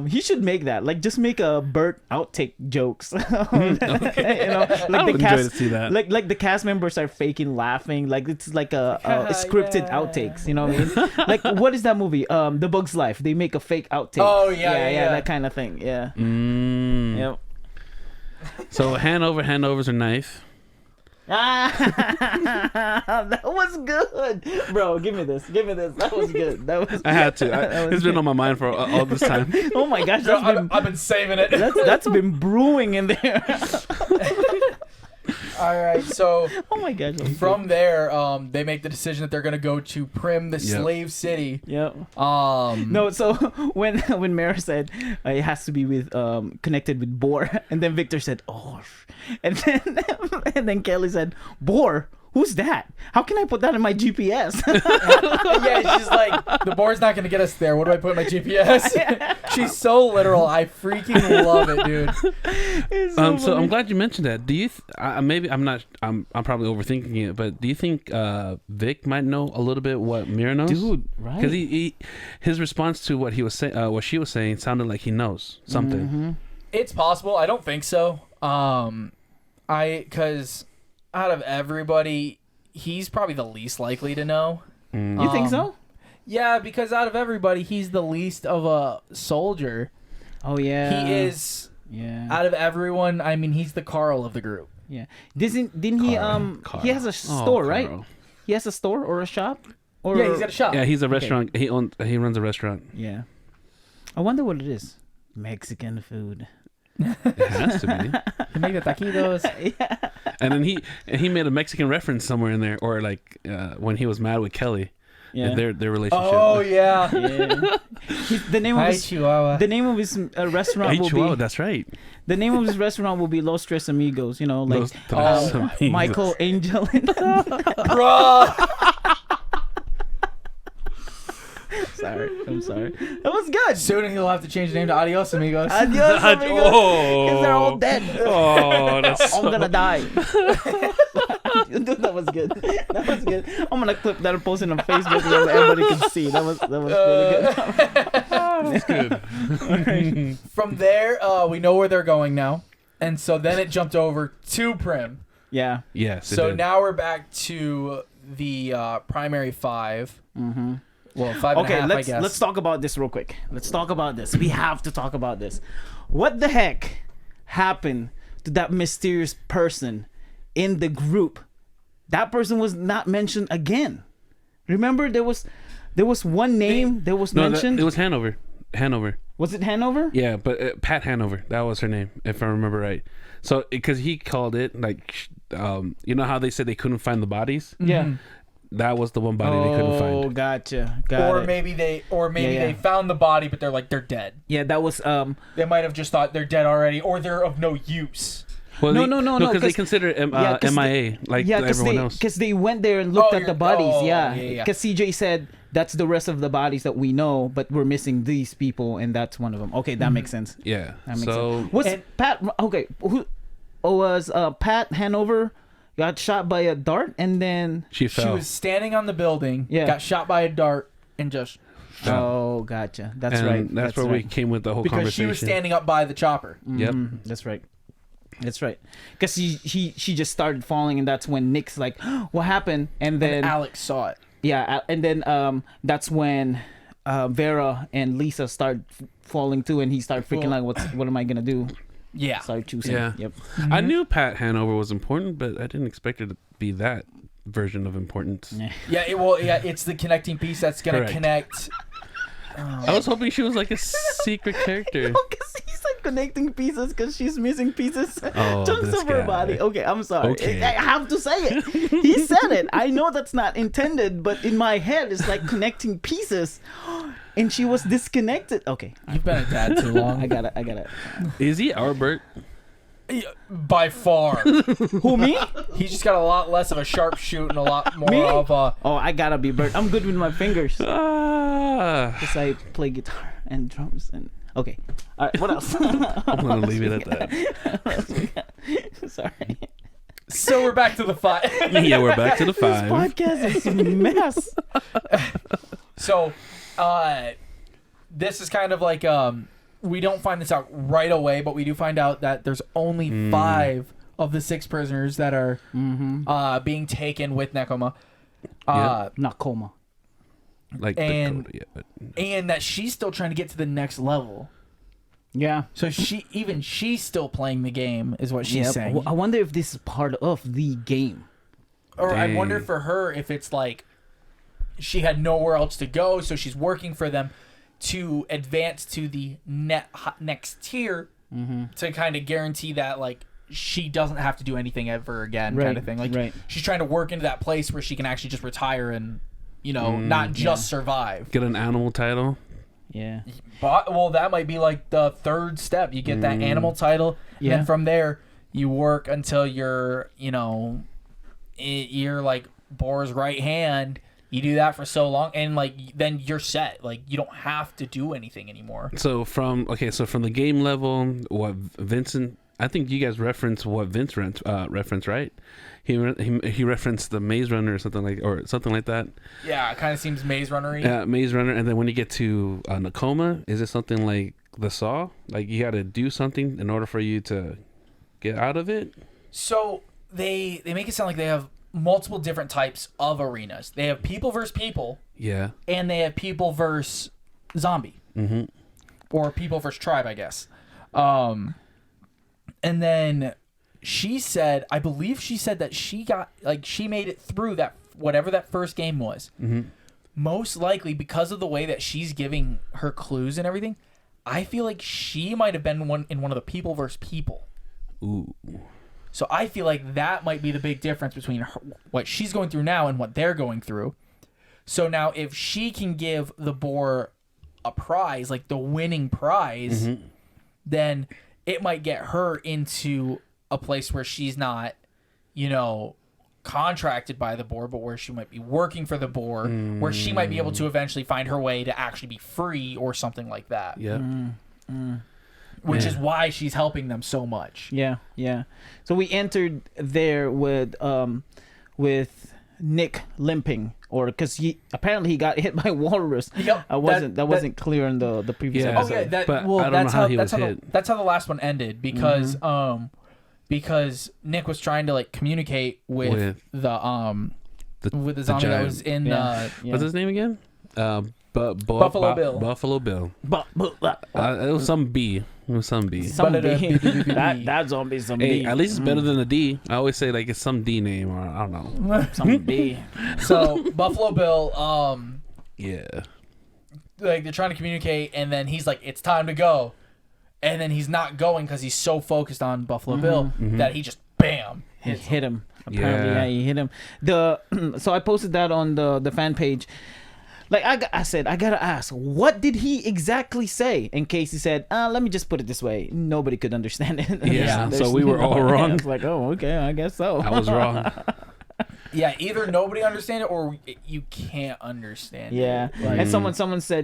He should make that. Like just make a Burt outtake jokes. Like I would enjoy to see that. Like the cast members are faking laughing. Like it's like a scripted outtakes. You know what I mean? Like what is that movie? The Bug's Life. They make a fake outtake. Oh yeah, that kind of thing. Yeah. Yep. So handovers or knife? That was good, bro. Give me this. That was good. I had to. It's been on my mind for all this time. Oh my gosh, I've been saving it. that's been brewing in there. All right, so Oh my gosh. from there, they make the decision that they're gonna go to Prim, the slave city. Yep. No, So when Mara said it has to be with connected with Boar, and then Victor said and then Kelly said Boar. Who's that? How can I put that in my GPS? yeah, she's like, the board's not gonna get us there. What do I put in my GPS? She's so literal. I freaking love it, dude. So I'm glad you mentioned that. Do you? Maybe I'm not. I'm probably overthinking it. But do you think Vic might know a little bit what Mira knows? Dude, right? Because his response to what he was saying, what she was saying, sounded like he knows something. Mm-hmm. It's possible. I don't think so. Because out of everybody, he's probably the least likely to know. You think so? Yeah, because out of everybody, he's the least of a soldier. Oh yeah. He is. Yeah. Out of everyone, I mean, he's the Carl of the group. Yeah. Didn't he Carl. he has a store, right? Carl. He has a store or a shop? Or Yeah, he's got a shop. Yeah, he's a restaurant. He runs a restaurant. Yeah. I wonder what it is. Mexican food. It has to be. They make the taquitos. Yeah. And then he made a Mexican reference somewhere in there, or like when he was mad with Kelly, Yeah. their relationship. Oh yeah. Yeah. The name of Hi, his Chihuahua. the name of his restaurant Hey, will Chihuahua, be that's right. the name of his restaurant will be Los Tres Amigos. Like Los Tres Amigos. Michael Angel and Bro. I'm sorry. That was good. Soon he'll have to change the name to Adios Amigos. Adios, amigos. Because they're all dead. Oh, that's I'm gonna die. Dude, that was good. That was good. I'm gonna clip that and post it on Facebook so everybody can see. That was really good. good. Right. From there, we know where they're going now, and so then it jumped over to Prim. Yeah. Yes. it So did. now we're back to the primary 5. Mm-hmm. Well, 5 and a Okay, half, I guess. let's talk about this real quick. Let's talk about this. We have to talk about this. What the heck happened to that mysterious person in the group? That person was not mentioned again. Remember, there was one name that was mentioned. It was Hanover. Was it Hanover? Yeah, but Pat Hanover. That was her name, if I remember right. So, because he called it like, you know how they said they couldn't find the bodies? Yeah. That was the one body they couldn't Oh, find. gotcha. or It. maybe they Yeah. found the body, but they're like, they're dead. Yeah, that was They might have just thought they're dead already, or they're of no use. Well, No, because they 'cause- consider it 'cause MIA like everyone else. because they went there and looked Oh, at the bodies. yeah. Because CJ said that's the rest of the bodies that we know, but we're missing these people, and that's one of them. Okay, that makes sense. Yeah. That makes So sense. Was Pat okay? Who was Pat Hanover got shot by a dart and then? she She fell. was standing on the building, Yeah. got shot by a dart, and just Oh, gotcha. That's and right. That's where we right. came with the whole because conversation. she was standing up by the chopper. Yep. Mhm, that's right. That's right. Because she just started falling, and that's when Nick's like, "What happened?" And then And Alex saw it. yeah, and then that's when Vera and Lisa start falling too, and he started freaking like, what am I gonna do? Yeah. Start choosing. Yeah. Yep. I knew Pat Hanover was important, but I didn't expect it to be that version of importance. Yeah. Yeah, it's the connecting piece that's gonna Correct. connect. I was hoping she was like a secret character. Because he's like connecting pieces because she's missing pieces, Oh, chunks this of her guy. body. Okay, I'm sorry. Okay. I have to say it. He said it. I know that's not intended, but in my head, it's like connecting pieces. And she was disconnected. Okay, You've been a dad too long. I got it. Is he our Burt? By far. Who, me? He's just got a lot less of a sharp shoot and a lot more Me? of a. Oh, I gotta be Burt. I'm good with my fingers. Ah, Because I play guitar and drums and... Okay. All right, what else? I'm gonna leave it at that. What else we got? Sorry. So we're back to the 5. Yeah, we're back to the This 5. podcast is a mess. So, this is kind of like we don't find this out right away, but we do find out that there's only 5 of the 6 prisoners that are being taken with Nekoma. Not coma. Like And- Dakota, yeah, but And that she's still trying to get to the next level. Yeah. So she's still playing the game, is what she's Yep. saying. Well, I wonder if this is part of the game. Or I wonder Dang. for her if it's like she had nowhere else to go, so she's working for them to advance to the next tier to kind of guarantee that like she doesn't have to do anything ever again, kind of thing. Like she's trying to work into that place where she can actually just retire and not just survive. get an animal title. Yeah. But, well, that might be like the 3rd step. You get that animal title, and then from there you work until you're like Boar's right hand. You do that for so long, and like then you're set. Like you don't have to do anything anymore. So from the game level, what Vincent, I think you guys referenced what Vince referenced, right? He referenced the Maze Runner or something like that. Yeah, it kind of seems Maze Runner-y. Yeah, Maze Runner, and then when you get to Nekoma, is it something like the Saw? Like you got to do something in order for you to get out of it? So they make it sound like they have multiple different types of arenas. They have people versus people, Yeah. and they have people versus zombie, or people versus tribe, I guess. And then I believe she said that she made it through that whatever that first game was. Most likely because of the way that she's giving her clues and everything. I feel like she might have been in one of the people versus people. Ooh. So I feel like that might be the big difference between what she's going through now and what they're going through. So now if she can give the boar a prize, like the winning prize, then it might get her into a place where she's not, contracted by the boar, but where she might be working for the boar, where she might be able to eventually find her way to actually be free or something like that. Yep. Which is why she's helping them so much. Yeah. So we entered there with Nick limping, or because he got hit by walrus. Yep, that wasn't clear in the previous Yeah. Oh yeah, episode. But I don't know how he was hit. That's how the last one ended because Nick was trying to like communicate with the zombie that was in What's his name again? Buffalo Bill. Buffalo Bill. But It was some B. some B. That that zombie, some Hey, B. at least it's better than a D. I always say like it's some D name or I don't know. Some B. So Buffalo Bill, Yeah. like they're trying to communicate, and then he's like, "It's time to go," and then he's not going because he's so focused on Buffalo Bill that he just bam Hit him. Apparently, he hit him. So I posted that on the fan page. Like I said, I gotta ask, what did he exactly say? In case he said, let me just put it this way, nobody could understand it. Yeah, so we were all wrong. I was like, oh, okay, I guess so. I was wrong. Yeah, either nobody understand it or you can't understand Yeah, it. Like, and someone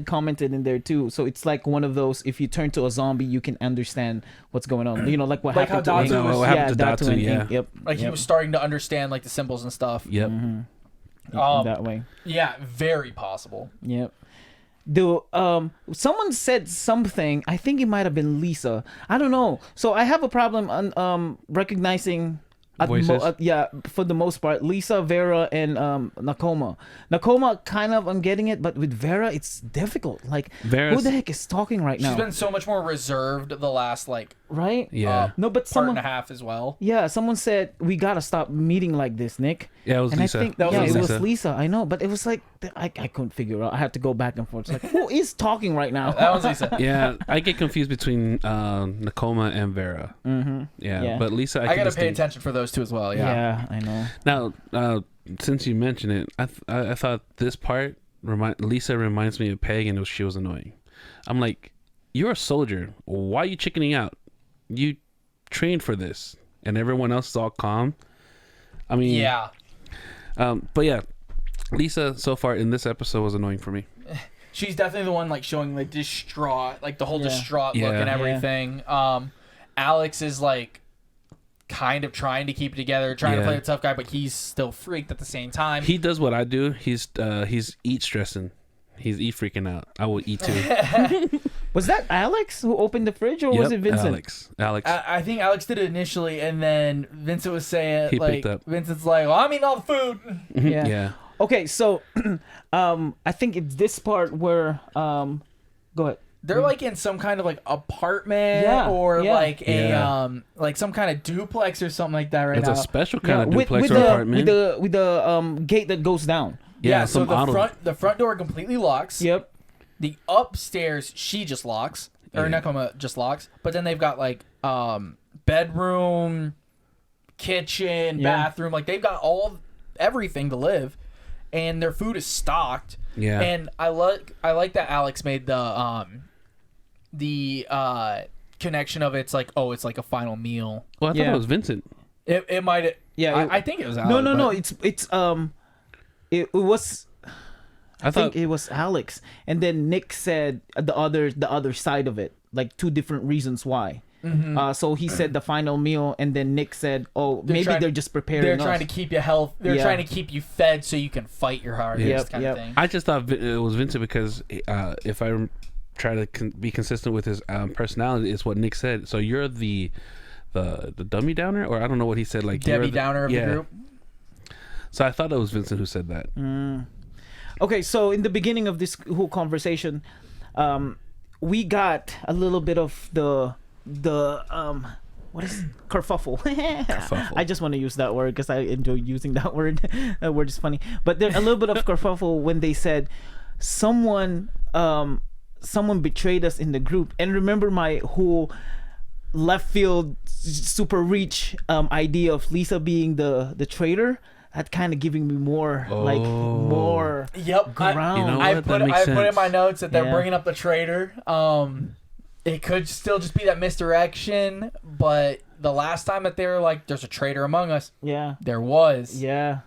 commented in there too. So it's like one of those. If you turn to a zombie, you can understand what's going on. Like what Like happened how to Datu Ink. was- what happened to Datu Datu, and yeah. Ink. Yep. like he was starting to understand like the symbols and stuff. Yep. That way. Yeah, very possible. Yep. Someone said something. I think it might have been Lisa. I don't know. So I have a problem on recognizing. Voices? For the most part, Lisa, Vera, and Nekoma. Nekoma, kind of, I'm getting it, but with Vera, it's difficult. Like, Vera's- who the heck is talking right now? She's been so much more reserved the last like Right? Yeah. No, but part someone. and a half as well. Yeah, someone said we gotta stop meeting like this, Nick. Yeah, it was And Lisa. I think That was it Lisa. was Lisa. I know, but it was like I couldn't figure out. I had to go back and forth. It's like, who is talking right now? That was Lisa. Yeah, I get confused between Nakoma and Vera. Mm-hmm. Yeah, but Lisa, I gotta pay attention for those two as well. Yeah, I know. Now, since you mentioned it, I thought this part Lisa reminds me of Peg, and she was annoying. I'm like, you're a soldier. Why are you chickening out? You trained for this, and everyone else is all calm. I mean, yeah. But yeah, Lisa so far in this episode was annoying for me. She's definitely the one like showing like distraught, like the whole distraught look and everything. Alex is like kind of trying to keep it together, trying to play the tough guy, but he's still freaked at the same time. He does what I do. He's eat stressing. He's eat freaking out. I will eat too. Was that Alex who opened the fridge, or was it Vincent? Alex. I think Alex did it initially, and then Vincent was saying, He like, picked up. Vincent's like, well, I'm eating all the food. Yeah. Okay, so I think it's this part where go ahead. They're like in some kind of like apartment or like a like some kind of duplex or something like that it's now. a special kind of duplex with or apartment. With the gate that goes down. Yeah, so the front door completely locks. Yep. The upstairs she just locks. Or Nekoma just locks. But then they've got like bedroom, kitchen, bathroom. Like they've got everything to live. And their food is stocked. Yeah. And I like that Alex made the connection of it's like a final meal. Well, I thought it was Vincent. It might. Yeah, I think it was Alex. No. It was. I think it was Alex, and then Nick said the other side of it, like two different reasons why. Mm-hmm. So he said the final meal, and then Nick said, "Oh, they're just preparing. They're trying to keep you healthy. They're trying to keep you fed so you can fight your hardest kind of thing." I just thought it was Vincent because if I try to be consistent with his personality, it's what Nick said. So you're the dummy downer, or I don't know what he said. Like Debbie Downer of the group. So I thought it was Vincent who said that. Okay, so in the beginning of this whole conversation, we got a little bit of the what is kerfuffle? Kerfuffle. I just want to use that word because I enjoy using that word. That word is funny. But there's a little bit of kerfuffle when they said someone betrayed us in the group. And remember my whole left field super reach idea of Lisa being the traitor? That kind of giving me more more ground. You know I put in my notes that they're bringing up the traitor. It could still just be that misdirection, but the last time that they were like, "There's a traitor among us," there was. Yeah.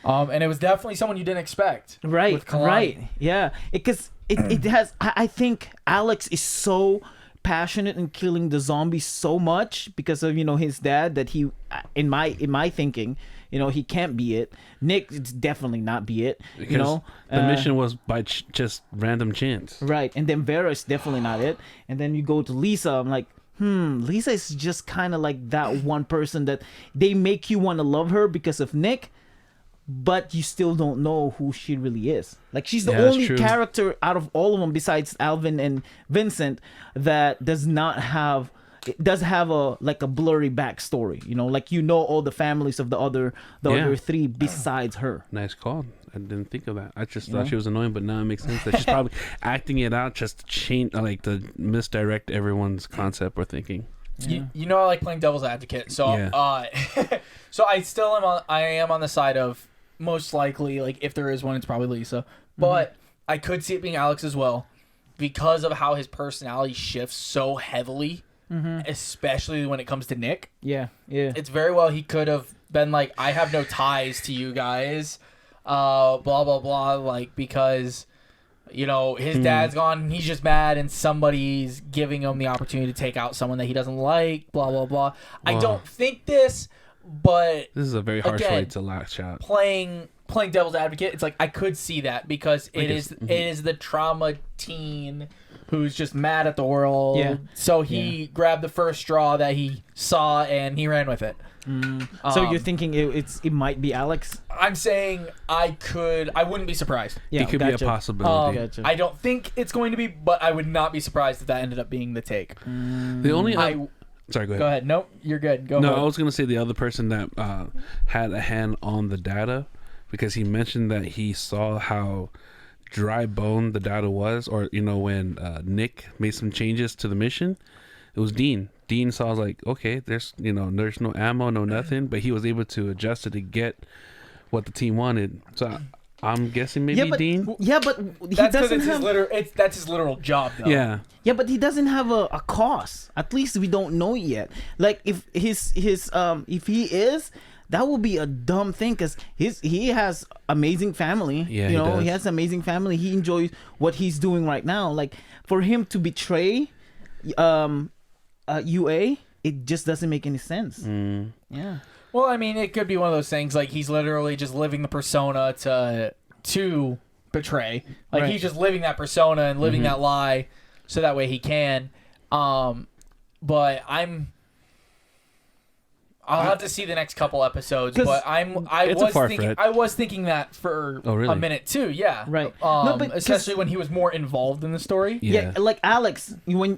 And it was definitely someone you didn't expect. Right. Yeah. Because it has. I think Alex is so passionate in killing the zombies so much because of his dad that he, in my thinking. He can't be it. Nick, it's definitely not be it. Because the mission was by just random chance. Right. And then Vera is definitely not it. And then you go to Lisa. I'm like, Lisa is just kind of like that one person that they make you want to love her because of Nick, but you still don't know who she really is. Like, she's the only character out of all of them besides Alvin and Vincent that does have a blurry backstory, like all the families of the other three besides her. Nice call. I didn't think of that. I just thought she was annoying, but now it makes sense that she's probably acting it out just to change, like to misdirect everyone's concept or thinking. Yeah. I like playing devil's advocate, so so I am on the side of most likely, like if there is one, it's probably Lisa, but I could see it being Alex as well because of how his personality shifts so heavily. Especially when it comes to Nick. Yeah. It's very well he could have been like, I have no ties to you guys, blah blah blah, like because his dad's gone and he's just mad and somebody's giving him the opportunity to take out someone that he doesn't like, blah blah blah. I don't think this, but this is a very harsh way to lash out. Playing devil's advocate, it's like I could see that because it is the trauma teen who's just mad at the world. Yeah. So he grabbed the first straw that he saw and he ran with it. So you're thinking it might be Alex? I'm saying I wouldn't be surprised. Yeah, it could be a possibility. I don't think it's going to be, but I would not be surprised if that ended up being the take. The only sorry, go ahead. Go ahead. Nope, you're good. Go No, ahead. I was going to say the other person that had a hand on the data because he mentioned that he saw how dry bone the data was, or when Nick made some changes to the mission. It was Dean saw, like, okay, there's no ammo, no nothing, but he was able to adjust it to get what the team wanted. So I'm guessing maybe Dean. Yeah, but he That's doesn't because have. that's his literal job, though. Yeah. Yeah, but he doesn't have a cause. At least we don't know yet. Like if if he is, that will be a dumb thing, because he has amazing family. Yeah, he has amazing family. He enjoys what he's doing right now. Like for him to betray, UA, it just doesn't make any sense. Yeah. Well, I mean, it could be one of those things like he's literally just living the persona to betray. Like Right. he's just living that persona and living that lie, so that way he can. But I'll have to see the next couple episodes. But I was thinking that for really? a minute too. Yeah. Right. Especially when he was more involved in the story. Yeah, like Alex, when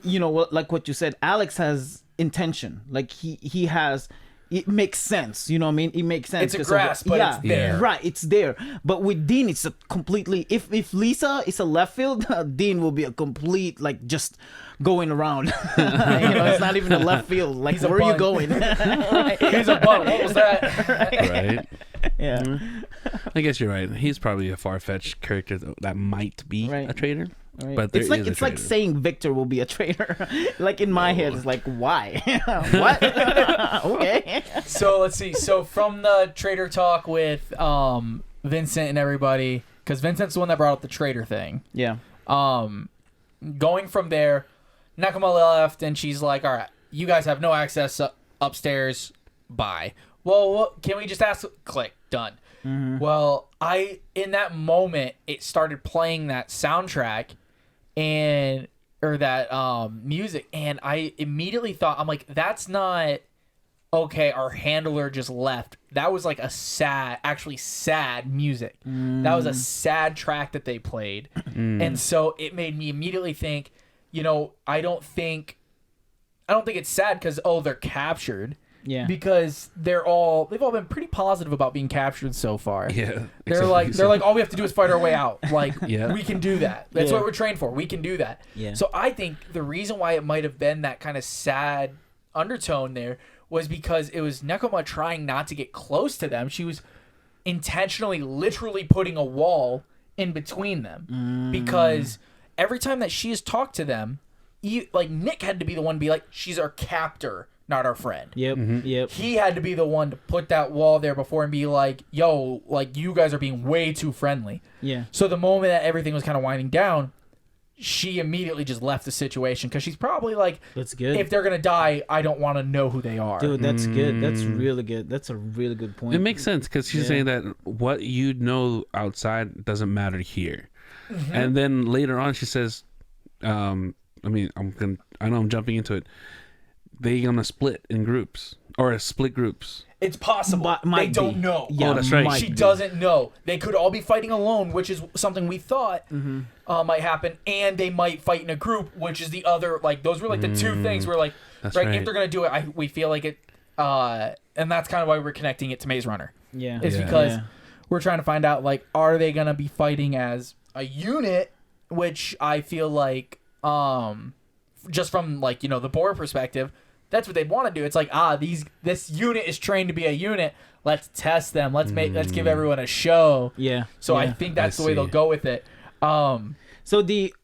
like what you said, Alex has intention. Like he has. It makes sense, you know what I mean? It makes sense. It's a grasp, but it's there. Right, it's there. But with Dean, it's a completely... If Lisa is a left field, Dean will be a complete, like, just going around. It's not even a left field. Like, He's a where are you bun. going? He's a bun. What was that? Right. Yeah. I guess you're right. He's probably a far-fetched character that might be Right. a traitor. Right. But It's like saying Victor will be a traitor. Like in my head, it's like, why? What? Okay. So let's see. So from the traitor talk with Vincent and everybody, because Vincent's the one that brought up the traitor thing. Yeah. Going from there, Nakama left, and she's like, "All right, you guys have no access upstairs. Bye." Well, can we just ask? Click. Done. Well, in that moment, it started playing that soundtrack or that music, and I immediately thought, I'm like, that's not okay. Our handler just left. That was like actually sad music. That was a sad track that they played, and so it made me immediately think, I don't think it's sad because they're captured. Yeah. Because they've all been pretty positive about being captured so far. Yeah. They're like all we have to do is fight our way out. Like Yeah. we can do that. That's Yeah. what we're trained for. We can do that. Yeah. So I think the reason why it might have been that kind of sad undertone there was because it was Nekoma trying not to get close to them. She was intentionally literally putting a wall in between them. Because every time that she has talked to them, like Nick had to be the one to be like, she's our captor, not our friend. Yep. Yep. He had to be the one to put that wall there before and be like, yo, like you guys are being way too friendly. Yeah. So the moment that everything was kind of winding down, she immediately just left the situation because she's probably like, That's good. if they're going to die, I don't want to know who they are. Dude, that's good. That's really good. That's a really good point. It makes sense because she's saying that what you know outside doesn't matter here. And then later on, she says, I know I'm jumping into it. They gonna split in groups or split groups. It's possible. They don't know. Yeah, that's right. She doesn't know. They could all be fighting alone, which is something we thought might happen, and they might fight in a group, which is the other. Like those were like the two things. Where like, That's right, right. if they're gonna do it, we feel like it, and that's kind of why we're connecting it to Maze Runner. Yeah. Is Yeah. because we're trying to find out like, are they gonna be fighting as a unit? Which I feel like, just from like the board perspective. That's what they'd want to do. It's like, this unit is trained to be a unit. Let's test them. Let's give everyone a show. Yeah. So yeah. I think that's the way see. they'll go with it. So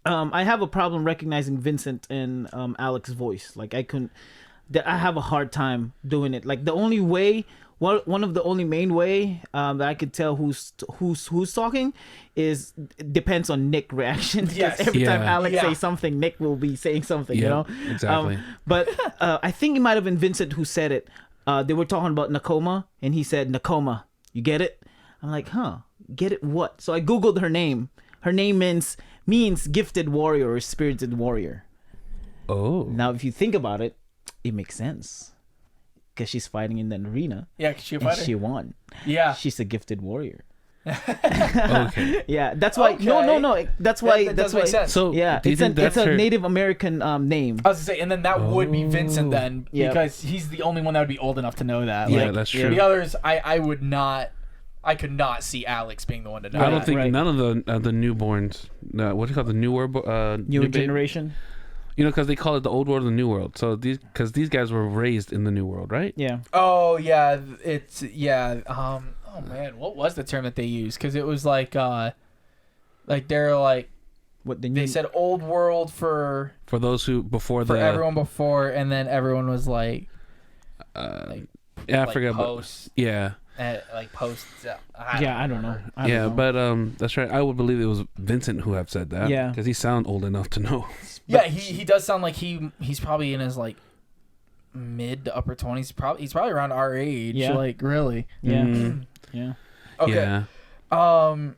I have a problem recognizing Vincent and Alex's voice. Like I have a hard time doing it. Like the only way, one of the only main way that I could tell who's talking is depends on Nick reaction. Because Yes. every time Yeah. Alex says something, Nick will be saying something. Yeah, exactly. But I think it might have been Vincent who said it. They were talking about Nakoma, and he said, "Nakoma, you get it?" I'm like, "Huh? Get it? What?" So I googled her name. Her name means gifted warrior or spirited warrior. Oh. Now, if you think about it, it makes sense. Because she's fighting in the arena. Yeah, she And she won. Yeah. She's a gifted warrior. Okay. Yeah, that's why. Okay. No. That's why. That that's does why. make sense. So Yeah, do you it's think that's a her? Native American name. I was gonna say, and then that would be Vincent then, Yep. because he's the only one that would be old enough to know that. Yeah, Like, that's yeah. true. the others, I would not. I could not see Alex being the one to die. I don't think Right. none of the newborns. What do you call it, the newer New baby? generation. You know, because they call it the old world and the new world. So these guys were raised in the new world, right? Yeah. Oh yeah, it's yeah. Oh man, what was the term that they used? Because it was like they're like What the they new? said old world for For those who before the everyone before, and then everyone was like yeah, I like forgot. post Yeah, like post. Yeah, I don't know. I yeah, don't know. but that's right. I would believe it was Vincent who have said that. Yeah. because he sounds old enough to know. Yeah, he does sound like he's probably in his like mid to upper 20s. He's probably around our age. Yeah. Like really. Yeah. Mm, Yeah. Okay. yeah.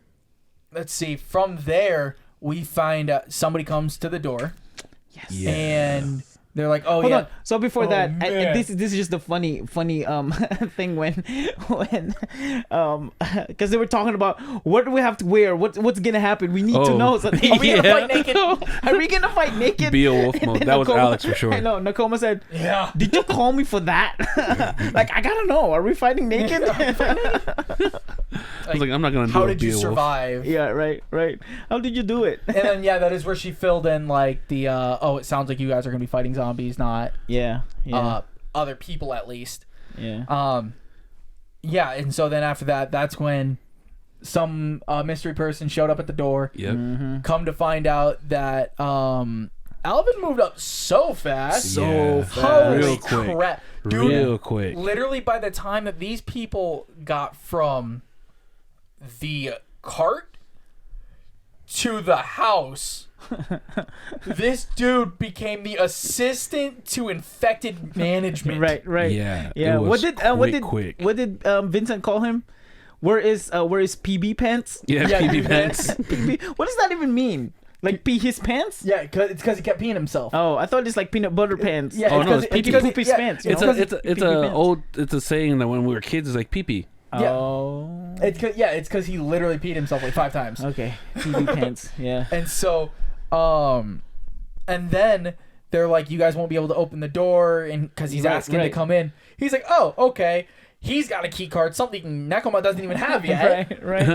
Let's see. From there, we find somebody comes to the door, Yes. Yeah. and they're like, "Oh Hold yeah." on. So before Oh, that, man. this is just the funny thing when because they were talking about what do we have to wear, what's gonna happen. We need to Oh. know. So Are we gonna fight naked? Are we gonna fight naked? Be a wolf And mode. then That was Nakoma- Alex for sure. I know. Nakoma said, Yeah. "Did you call me for that? Like I gotta know. Are we fighting naked?" I was like, I'm not gonna do How a did you Beowulf. survive? Yeah. Right. How did you do it? And then yeah, that is where she filled in like the it sounds like you guys are gonna be fighting zombies, not Yeah. other people at least. Yeah. Yeah, and so then after that, that's when some mystery person showed up at the door. Yep. Mm-hmm. Come to find out that Alvin moved up so fast. So Holy Real quick. crap. Dude, Real quick. literally by the time that these people got from the cart to the house, this dude became the assistant to infected management. Right. Yeah. Yeah. It was What did Vincent call him? Where is PB pants? Yeah, Yeah, PB PB pants. PB. What does that even mean? Like pee his pants? Yeah, it's because he kept peeing himself. Oh, I thought it's like peanut butter pants. Yeah, Oh, it's no, 'cause- it's Like pee-pee. you poop his yeah, pants. You It's know? it's a saying that when we were kids, it's like pee pee. Yeah. Oh. It's because he literally peed himself like 5 times. Okay. PB pants. Yeah. And so, and then they're like, you guys won't be able to open the door, and because he's asking to come in. He's like, oh, okay. He's got a key card, something Nekoma doesn't even have yet. Right.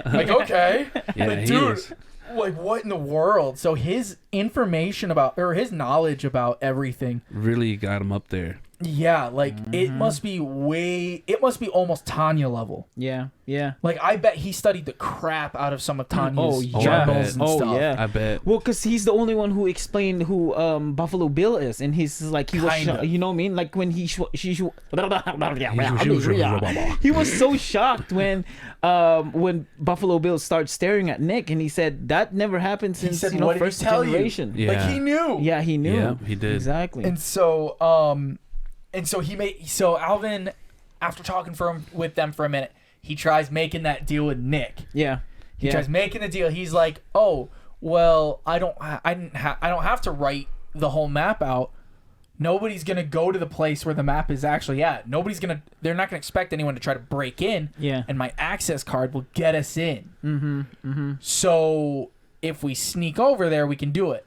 Like, okay. Yeah, Like, he dude, is. like, what in the world? So his information about, or his knowledge about everything, Really got him up there. yeah, like, it must be almost Tanya level. Yeah. Yeah. Like, I bet he studied the crap out of some of Tanya's Oh, yeah. journals and Oh, stuff. yeah. I bet. Well, because he's the only one who explained who Buffalo Bill is, and he's like he was, Kinda. you know what I mean? Like when he he was so shocked when Buffalo Bill started staring at Nick, and he said that never happened since said, "What did he first tell you?" generation. Yeah. Like, he knew. Yeah, he knew. Yeah, he did. Exactly. And so Alvin, after talking with them for a minute, he tries making that deal with Nick. Yeah. He tries making the deal. He's like, "Oh, well, I don't have to write the whole map out. Nobody's gonna go to the place where the map is actually at. They're not gonna expect anyone to try to break in. Yeah. And my access card will get us in. Mm-hmm. So if we sneak over there, we can do it.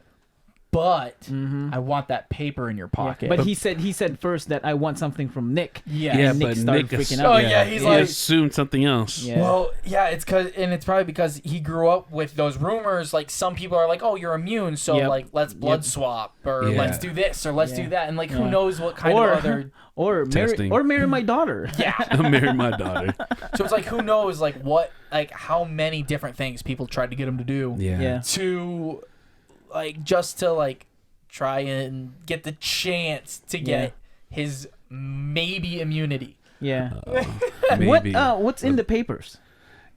But I want that paper in your pocket." But he said first that I want something from Nick. Yeah. Yeah, and Nick but started Nick freaking ass- out. Oh, yeah, he's he like- assumed something else. Yeah. Well, yeah, it's probably because he grew up with those rumors. Like, some people are like, "Oh, you're immune, so Yep. like let's blood swap, or Yeah. let's do this, or let's Yeah. do that," and like Yeah. who knows what kind of other. or Testing. marry my daughter. Yeah. I married my daughter. So it's like, who knows how many different things people tried to get him to do Yeah. Yeah. to just to try and get the chance to get his maybe immunity. Yeah. Maybe. What's in the papers?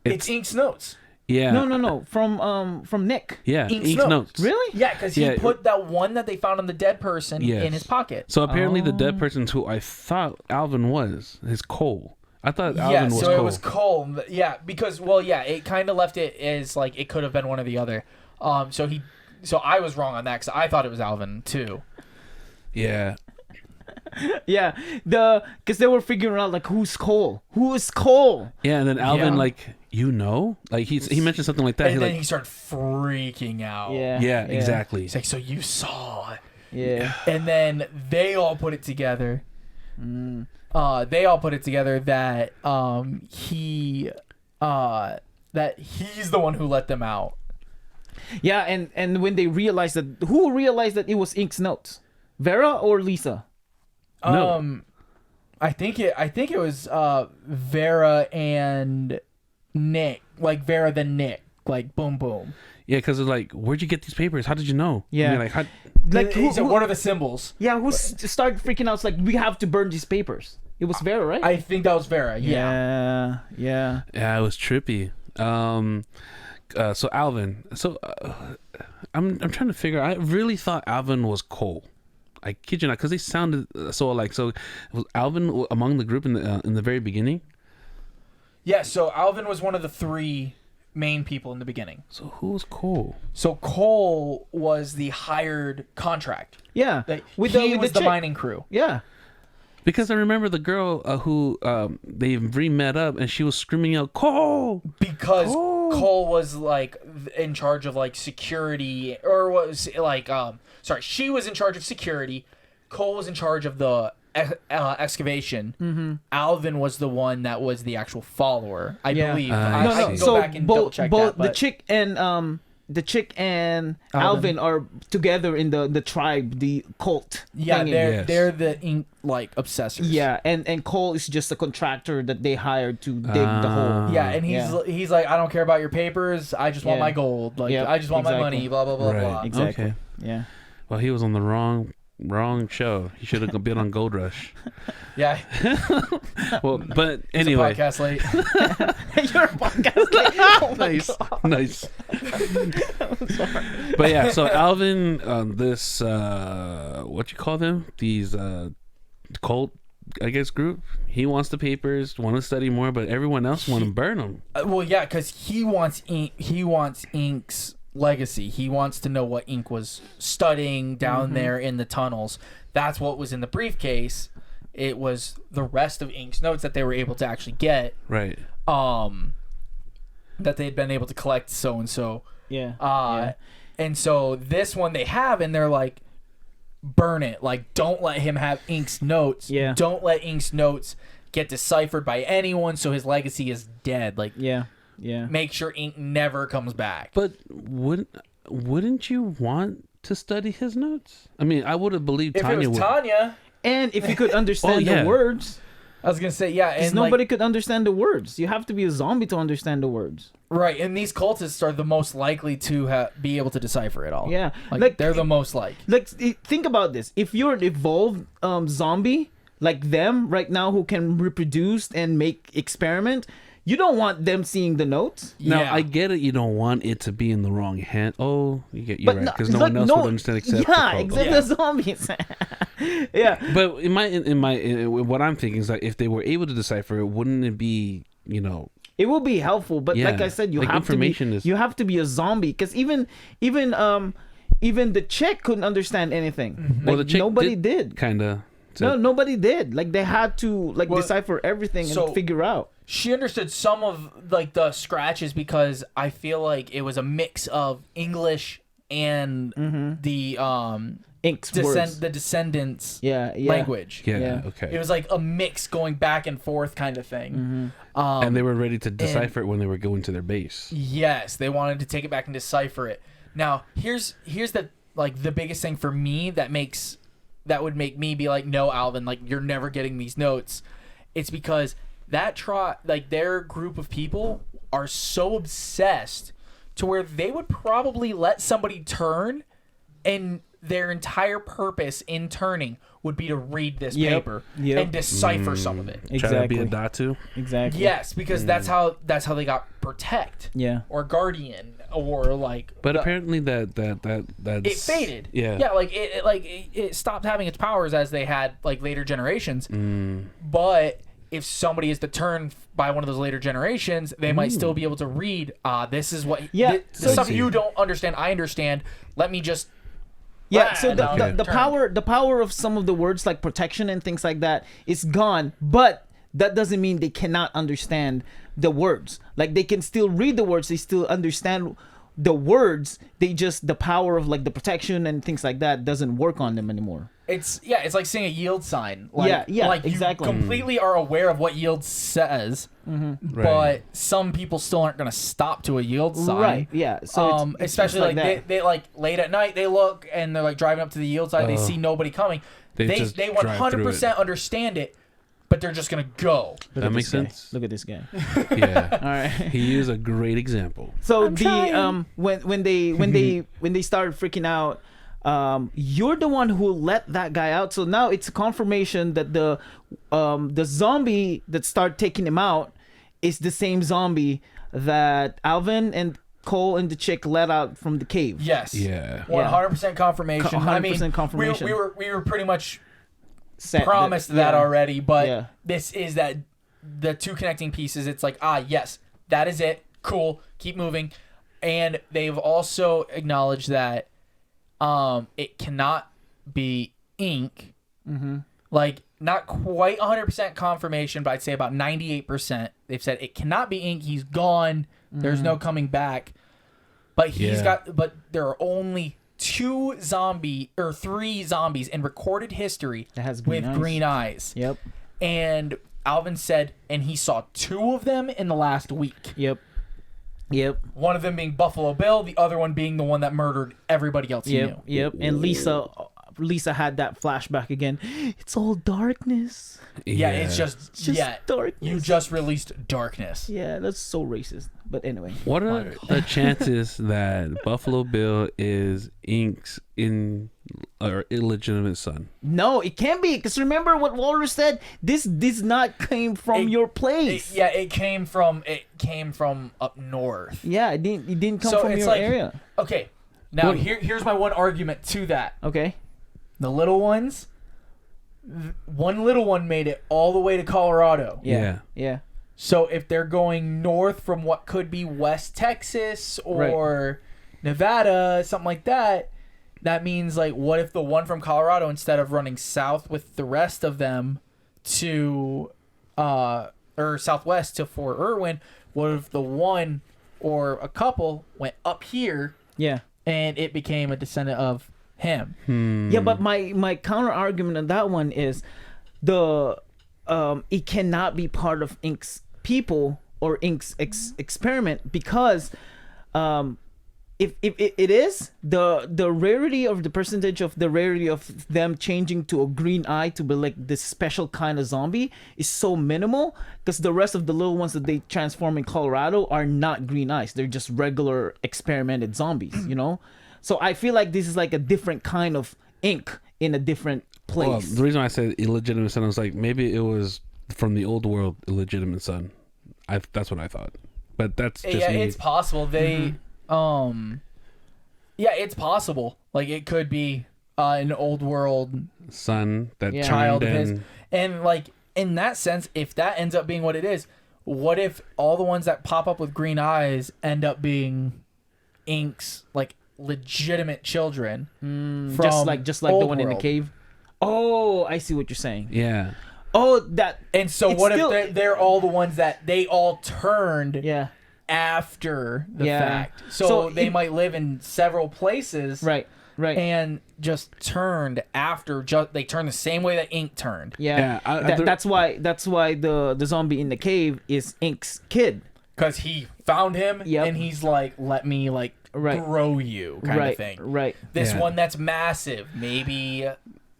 It's Ink's notes. Yeah. No. From Nick. Yeah. Ink's Ink's notes. notes. Really? Yeah, because he Yeah. put that one that they found on the dead person Yes. in his pocket. So apparently the Oh. dead person's who I thought Alvin was. His Cole. I thought Yeah, Alvin was so Cole. it was Cole. Yeah, because it kind of left it as like it could have been one or the other. So I was wrong on that because I thought it was Alvin too. Yeah. Yeah. Because they were figuring out like who's Cole? Who is Cole? Yeah, and then Alvin, Yeah. Like he mentioned something like that. And He then like, he started freaking out. yeah, exactly. He's like, "So you saw it?" Yeah. And then they all put it together. Mm. They all put it together that he that he's the one who let them out. Yeah, and when they realized that, who realized that it was Ink's notes? Vera or Lisa? No. I think it was Vera and Nick. Like Vera then Nick. Like boom boom. Yeah, because it's like, where'd you get these papers? How did you know? Yeah. I mean, like, Like What are the symbols? Yeah, who started freaking out? It's like, we have to burn these papers. It was Vera, right? I think that was Vera. Yeah. Yeah. yeah, it was trippy. So Alvin. So I'm trying to figure. I really thought Alvin was Cole. I kid you not, because they sounded so alike. So was Alvin among the group in the very beginning? Yeah. So Alvin was one of the 3 main people in the beginning. So who was Cole? So Cole was the hired contract. Yeah. Like, With he the was the chick. mining crew. Yeah. Because I remember the girl who they re-met up, and she was screaming out, "Cole!" Because Cole was like in charge of like security, or was like sorry, she was in charge of security. Cole was in charge of the excavation. Mm-hmm. Alvin was the one that was the actual follower, I believe. I can go back and double check that. The chick and Alvin are together in the tribe, the cult. Yeah, thingy. they're the ink like obsessors. Yeah, and Cole is just a contractor that they hired to dig the hole. Yeah, and he's like, I don't care about your papers. I just want my gold. Like, I just want my money. Blah blah blah Right. blah. Exactly. Okay. Yeah. Well, he was on the wrong show. He should have been on Gold Rush. Yeah. Well, but He's anyway. a podcast late. You're a podcast. Like, oh my Nice, God. nice. I'm sorry. But yeah, so Alvin, this what you call them? These cult, I guess, group. He wants the papers, want to study more, but everyone else want to burn them. Well, yeah, because he wants ink. He wants Ink's legacy. He wants to know what Ink was studying down there in the tunnels. That's what was in the briefcase. It was the rest of Ink's notes that they were able to actually get. Right. That they'd been able to collect so and so. Yeah. And so this one they have, and they're like, burn it. Like, don't let him have Ink's notes. Yeah. Don't let Ink's notes get deciphered by anyone, so his legacy is dead. Like, Yeah. make sure Ink never comes back. But wouldn't you want to study his notes? I mean, I would have believed If Tanya it was would. Tanya, And if you could understand yeah. the words, I was gonna say, yeah, because and nobody like, could understand the words. You have to be a zombie to understand the words. right, and these cultists are the most likely to be able to decipher it all. Yeah. like they're the most like. Like, think about this. If you're an evolved zombie like them right now, who can reproduce and make experiment, you don't want them seeing the notes. Now, Yeah. I get it. You don't want it to be in the wrong hand. Oh, you're But right. no- Because no like, one else no- would understand except the yeah, cult. except Yeah. the zombies. Yeah. But what I'm thinking is like, if they were able to decipher it, wouldn't it be, It will be helpful, but like Yeah. I said, you Like, have to be information is- you have to be a zombie, because even the chick couldn't understand anything. Like, Well, the chick nobody did. kind of. No, nobody did. Like, they had to decipher everything so- and figure out. She understood some of like the scratches because I feel like it was a mix of English and the Ink's words. the descendants Yeah. language. Yeah, Yeah. okay. It was like a mix going back and forth kind of thing. And they were ready to decipher it when they were going to their base. Yes, they wanted to take it back and decipher it. Now, here's the the biggest thing for me that would make me be like, no, Alvin, like, you're never getting these notes. It's because their group of people are so obsessed to where they would probably let somebody turn, and their entire purpose in turning would be to read this paper and decipher some of it. Try to be Exactly. a Datu. Exactly. Yes, because that's how they got protect. Yeah. Or guardian, or like. But apparently that's it faded. Yeah. Yeah, it stopped having its powers as they had like later generations. Mm. But if somebody is determined by one of those later generations, they might still be able to read. This is what. Yeah, The so- stuff you don't understand, I understand. Let me just. Yeah, so now the power of some of the words like protection and things like that is gone, but that doesn't mean they cannot understand the words. Like, they can still read the words, they still understand the words, they just, the power of like the protection and things like that doesn't work on them anymore. It's like seeing a yield sign. Like, Yeah, like exactly. You completely are aware of what yield says, but some people still aren't going to stop to a yield sign. Right. Yeah. So it's especially just like they like late at night, they look and they're like driving up to the yield sign, they see nobody coming. They 100% understand it, but they're just going to go. That makes sense. Look at this guy. Yeah. All right. He is a great example. So I'm trying. when they started freaking out, you're the one who let that guy out. So now it's a confirmation that the zombie that started taking him out is the same zombie that Alvin and Cole and the chick let out from the cave. Yes. Yeah. 100% confirmation. 100% confirmation. We were pretty much Set promised that already, but Yeah. this is that the two connecting pieces. It's like, yes, that is it. Cool. Keep moving. And they've also acknowledged that it cannot be ink. Like, not quite 100% confirmation, but I'd say about 98%. They've said it cannot be ink. He's gone. There's no coming back. But but there are only 3 zombies in recorded history That has green eyes. Yep. And Alvin said, and he saw 2 of them in the last week. Yep. One of them being Buffalo Bill, the other one being the one that murdered everybody else he knew. Yep. And Lisa had that flashback again. It's all darkness. Yeah, it's just darkness. You just released darkness. Yeah, that's so racist. But anyway. What are the chances that Buffalo Bill is Ink's illegitimate son? No, it can't be, because remember what Walrus said. This not came from your place. It came from up north. Yeah, it didn't come from your area. Okay, now here's my one argument to that. Okay. The little ones. One little one made it all the way to Colorado. Yeah. So if they're going north from what could be West Texas or Nevada, something like that, that means, like, what if the one from Colorado, instead of running south with the rest of them to or southwest to Fort Irwin, what if the one or a couple went up here and it became a descendant of him? Yeah, but my counter argument on that one is it cannot be part of Ink's people or Ink's experiment, because if it is, the rarity of the percentage of the rarity of them changing to a green eye to be like this special kind of zombie is so minimal, because the rest of the little ones that they transform in Colorado are not green eyes. They're just regular experimented zombies, you know? So I feel like this is like a different kind of Ink in a different place. Well, the reason I said illegitimate son was like, maybe it was from the old world illegitimate son. That's what I thought. But that's just me. It's possible. They it's possible. Like, it could be an old world son that child of turned his. And, like, in that sense, if that ends up being what it is, what if all the ones that pop up with green eyes end up being Ink's, like, legitimate children from just like the one in the world. cave? Oh, I see what you're saying. Yeah. Oh, that. And so what if they're all the ones that they all turned after the fact? So they might live in several places. Right. And just turned after. They turned the same way that Ink turned. Yeah. That's why the zombie in the cave is Ink's kid. Because he found him and he's like, let me like grow you kind of thing. Right. This one that's massive, maybe.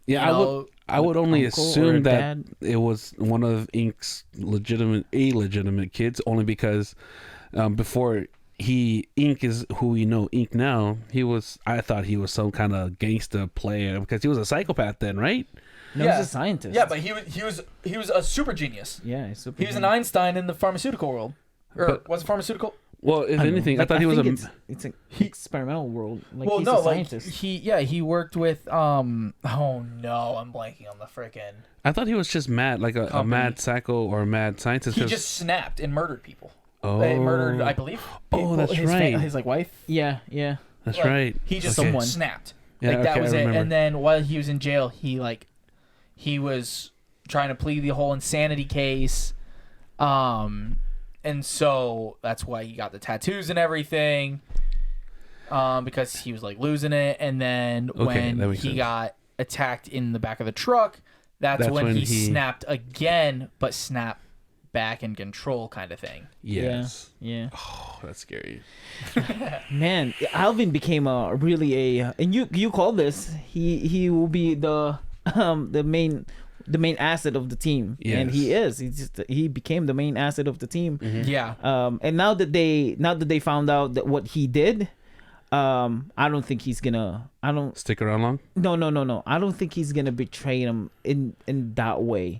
Yeah, I would only assume that dad. it was one of Ink's illegitimate kids, only because before Ink is who we know Ink now, I thought he was some kind of gangster player, because he was a psychopath then, right? No, he's a scientist. Yeah, but he was a super genius. Yeah, he's super. He was an Einstein in the pharmaceutical world. Was it pharmaceutical? Well, if anything, I thought he was it's an experimental world. Like, well, he's no, a scientist. He worked with oh no, I'm blanking on the frickin'. I thought he was just mad, like a mad psycho or a mad scientist. He just snapped and murdered people. Oh, they murdered, I believe. That's right. His like wife. Yeah. That's right. He just someone snapped. Yeah, like, that was it. remember. And then while he was in jail, he was trying to plead the whole insanity case. And so that's why he got the tattoos and everything. because he was like losing it, and then when he sense. got attacked in the back of the truck, that's when he snapped again, but snapped back in control kind of thing. Yes. Yeah. Oh, that's scary. Man, Alvin became a really and you call this, he will be the main asset of the team. Yes. And he became the main asset of the team. Mm-hmm. Yeah. And now that they found out that what he did, I don't think he's gonna Stick around long? No. I don't think he's gonna betray him in that way.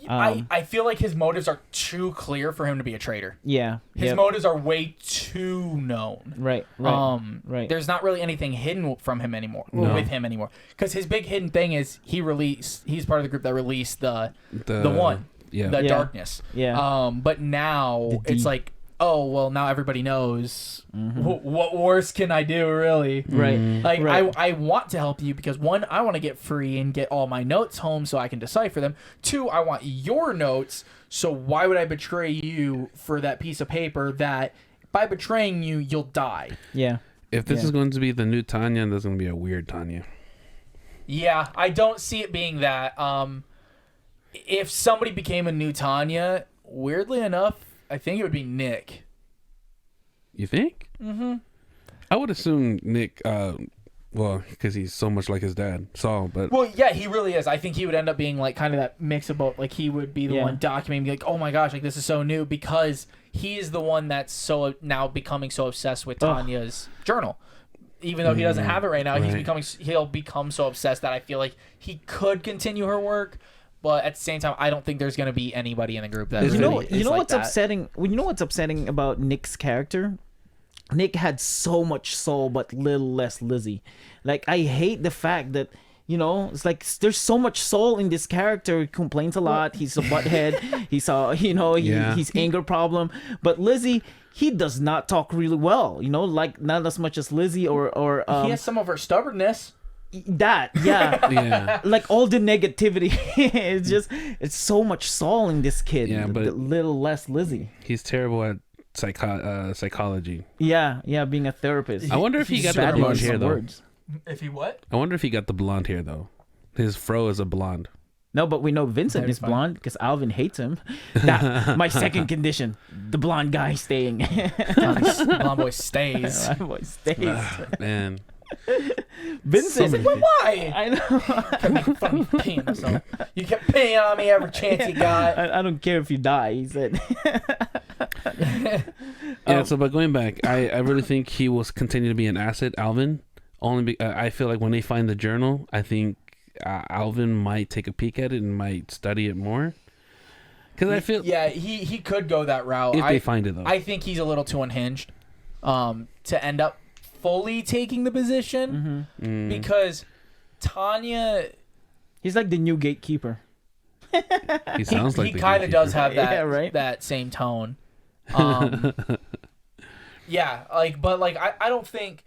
I feel like his motives are too clear for him to be a traitor. Yeah. His motives are way too known. Right. Right. There's not really anything hidden from him anymore, No. with him anymore. Because his big hidden thing is he's part of the group that released the one, Yeah. the darkness. Yeah. But now it's like, oh well, now everybody knows. What worse can I do, really? Right. Like Right. I want to help you because one, I want to get free and get all my notes home so I can decipher them. Two, I want your notes. So why would I betray you for that piece of paper that by betraying you, you'll die? Yeah. If this is going to be the new Tanya, there's going to be a weird Tanya. Yeah, I don't see it being that. If somebody became a new Tanya, weirdly enough, I think it would be Nick. You think? Mm-hmm. I would assume Nick, well, because he's so much like his dad, Saul, but... Well, yeah, he really is. I think he would end up being like kind of that mix of both. Like he would be the one documenting, like, oh my gosh, like this is so new, because he is the one that's so now becoming so obsessed with Tanya's journal. Even though he doesn't have it right now, he'll become so obsessed that I feel like he could continue her work. But at the same time, I don't think there's gonna be anybody in the group that You know like what's that. upsetting? You know what's upsetting about Nick's character? Nick had so much soul, but little less Lizzie. Like I hate the fact that it's like there's so much soul in this character. He complains a lot. He's a butthead. He's anger problem. But Lizzie, he does not talk really well. Like not as much as Lizzie or he has some of her stubbornness. Yeah. Like all the negativity. it's so much soul in this kid. Yeah, but a little less Lizzie. He's terrible at psychology. Yeah, being a therapist. I wonder if he got the bad blonde with hair some though. words. If he what? I wonder if he got the blonde hair though. His fro is a blonde. No, but we know Vincent is blonde because Alvin hates him. My second condition, the blonde guy staying. Blonde boy stays. Blonde boy stays. Man. Vincent. But why? I know. Kept making fun of me peeing myself. You kept peeing on me every chance you got. I don't care if you die, he said. Yeah, so but going back, I really think he will continue to be an asset, Alvin. I feel like when they find the journal, I think Alvin might take a peek at it and might study it more. Because I feel he could go that route if they find it though. I think he's a little too unhinged to end up fully taking the position because Tanya. He's like the new gatekeeper. He sounds like he kind of does have that that same tone. Yeah, but I don't think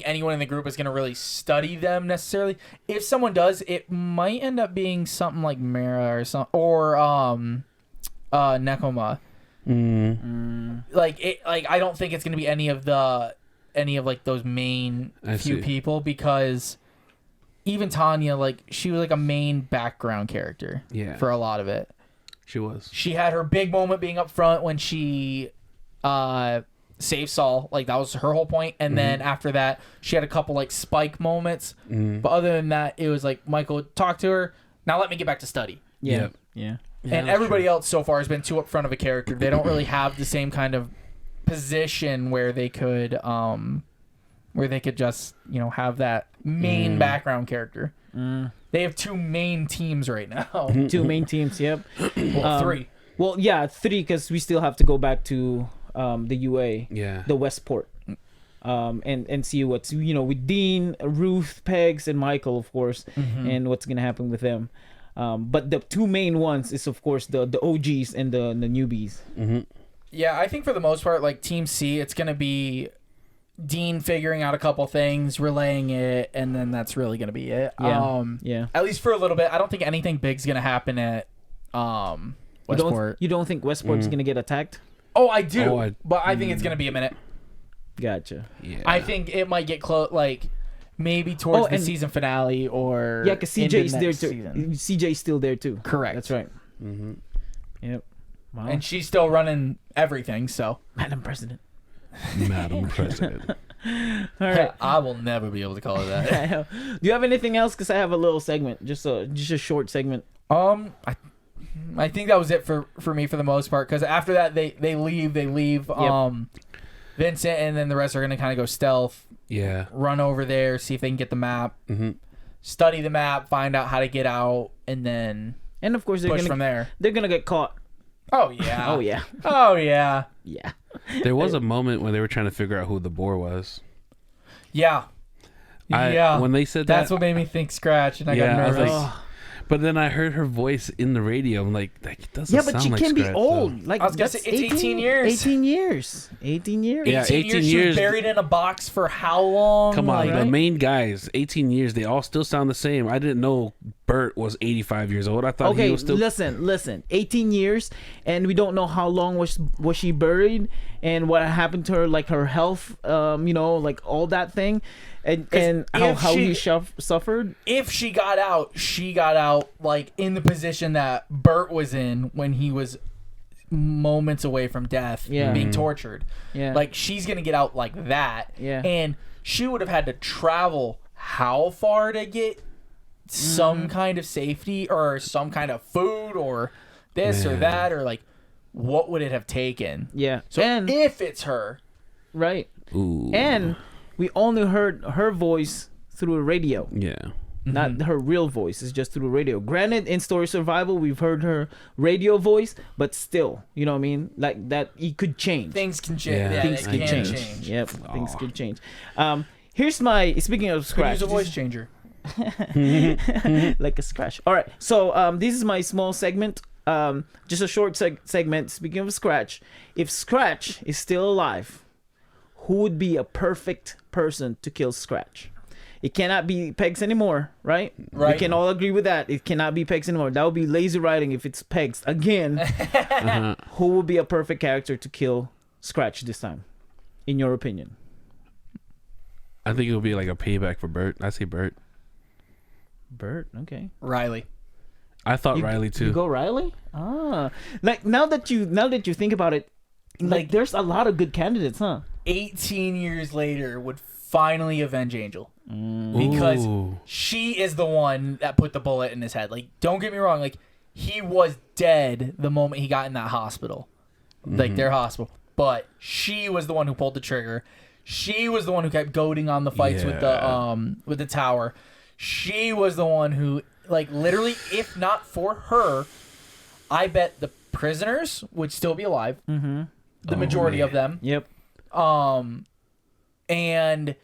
anyone in the group is gonna really study them necessarily. If someone does, it might end up being something like Mara or Nekoma. I don't think it's gonna be any of those main few people, because even Tanya, she was like a main background character for a lot of it. She was. She had her big moment being up front when she saved Saul. That was her whole point. And then after that, she had a couple spike moments. But other than that, it was like, Michael, talk to her. Now let me get back to study. Yeah. And everybody else so far has been too up front of a character. They don't really have the same kind of position where they could just have that main background characture. They have two main teams right now. Two main teams. Yep. Well, three. Well, yeah, three, because we still have to go back to the UA. Yeah. The Westport. And see what's with Dean, Ruth, Pegs, and Michael, of course, and what's gonna happen with them. But the two main ones is of course the OGs and the newbies. Yeah, I think for the most part, Team C, it's gonna be Dean figuring out a couple things, relaying it, and then that's really gonna be it. Yeah. At least for a little bit. I don't think anything big's gonna happen at Westport. You don't think Westport's gonna get attacked? Oh, I do. But I think it's gonna be a minute. Gotcha. Yeah. I think it might get close, like maybe towards the and- season finale or Yeah, because into CJ's there next too. season. CJ's still there too. Correct. That's right. Mm-hmm. Yep. Wow. And she's still running everything. So Madam President. Madam President. All right. I will never be able to call it that. Do you have anything else? Because I have a little segment, just a short segment. I think that was it for me for the most part. Because after that, they leave. Vincent and then the rest are gonna kind of go stealth. Yeah. Run over there, see if they can get the map, study the map, find out how to get out, and then And of course push from there. they're gonna get caught. Oh yeah. Oh yeah. Oh yeah. Yeah. There was a moment when they were trying to figure out who the boar was. Yeah. Yeah. When they said That's that, what made me think Scratch, and I got Yeah, I was nervous. like, but then I heard her voice in the radio. I'm like, that doesn't Yeah, sound but she like can be Scratch, old. though. Like I was gonna that's say, it's 18 years. 18 years. 18 years. Yeah, 18 18 years. She years. was buried in a box for how long? Come on, Like, the main guys, 18 years, they all still sound the same. I didn't know Burt was 85 years old. I thought he Okay, was still. listen. 18 years, and we don't know how long was she buried, and what happened to her, like her health, like all that thing, and how he suffered. If she got out like in the position that Burt was in when he was moments away from death, Yeah. being tortured. Yeah. Like she's gonna get out like that. Yeah. And she would have had to travel how far to get some kind of safety or some kind of food or this or Man. that, or like what would it have taken? Yeah. So and if it's her, right. Ooh. And we only heard her voice through the radio. Yeah. Not her real voice. It's just through the radio. Granted, in Story Survival, we've heard her radio voice, but still, you know what I mean? Like that, it could change. things can change. Yeah, Yeah, Things they could can change. Yep, things Aw. could change. Here's my. Speaking of Could scratch, use a voice changer. like a scratch. All right, so this is my small segment. Just a short segment. Speaking of Scratch, if Scratch is still alive, who would be a perfect person to kill Scratch? It cannot be Pegs anymore, right? Right. We can all agree with that. It cannot be Pegs anymore. That would be lazy writing if it's Pegs again. Who would be a perfect character to kill Scratch this time, in your opinion? I think it'll be like a payback for Burt. I say Burt. Burt. Okay. Riley. I thought Riley too. You go Riley? Ah, like now that you think about it, like there's a lot of good candidates, huh? 18 years later would finally avenge Angel. Because Ooh. she is the one that put the bullet in his head. Like, don't get me wrong. Like, he was dead the moment he got in that hospital. Like, their hospital. But she was the one who pulled the trigger. She was the one who kept goading on the fights with the tower. She was the one who, like, literally, if not for her, I bet the prisoners would still be alive. Mm-hmm. The majority of them. Yep. And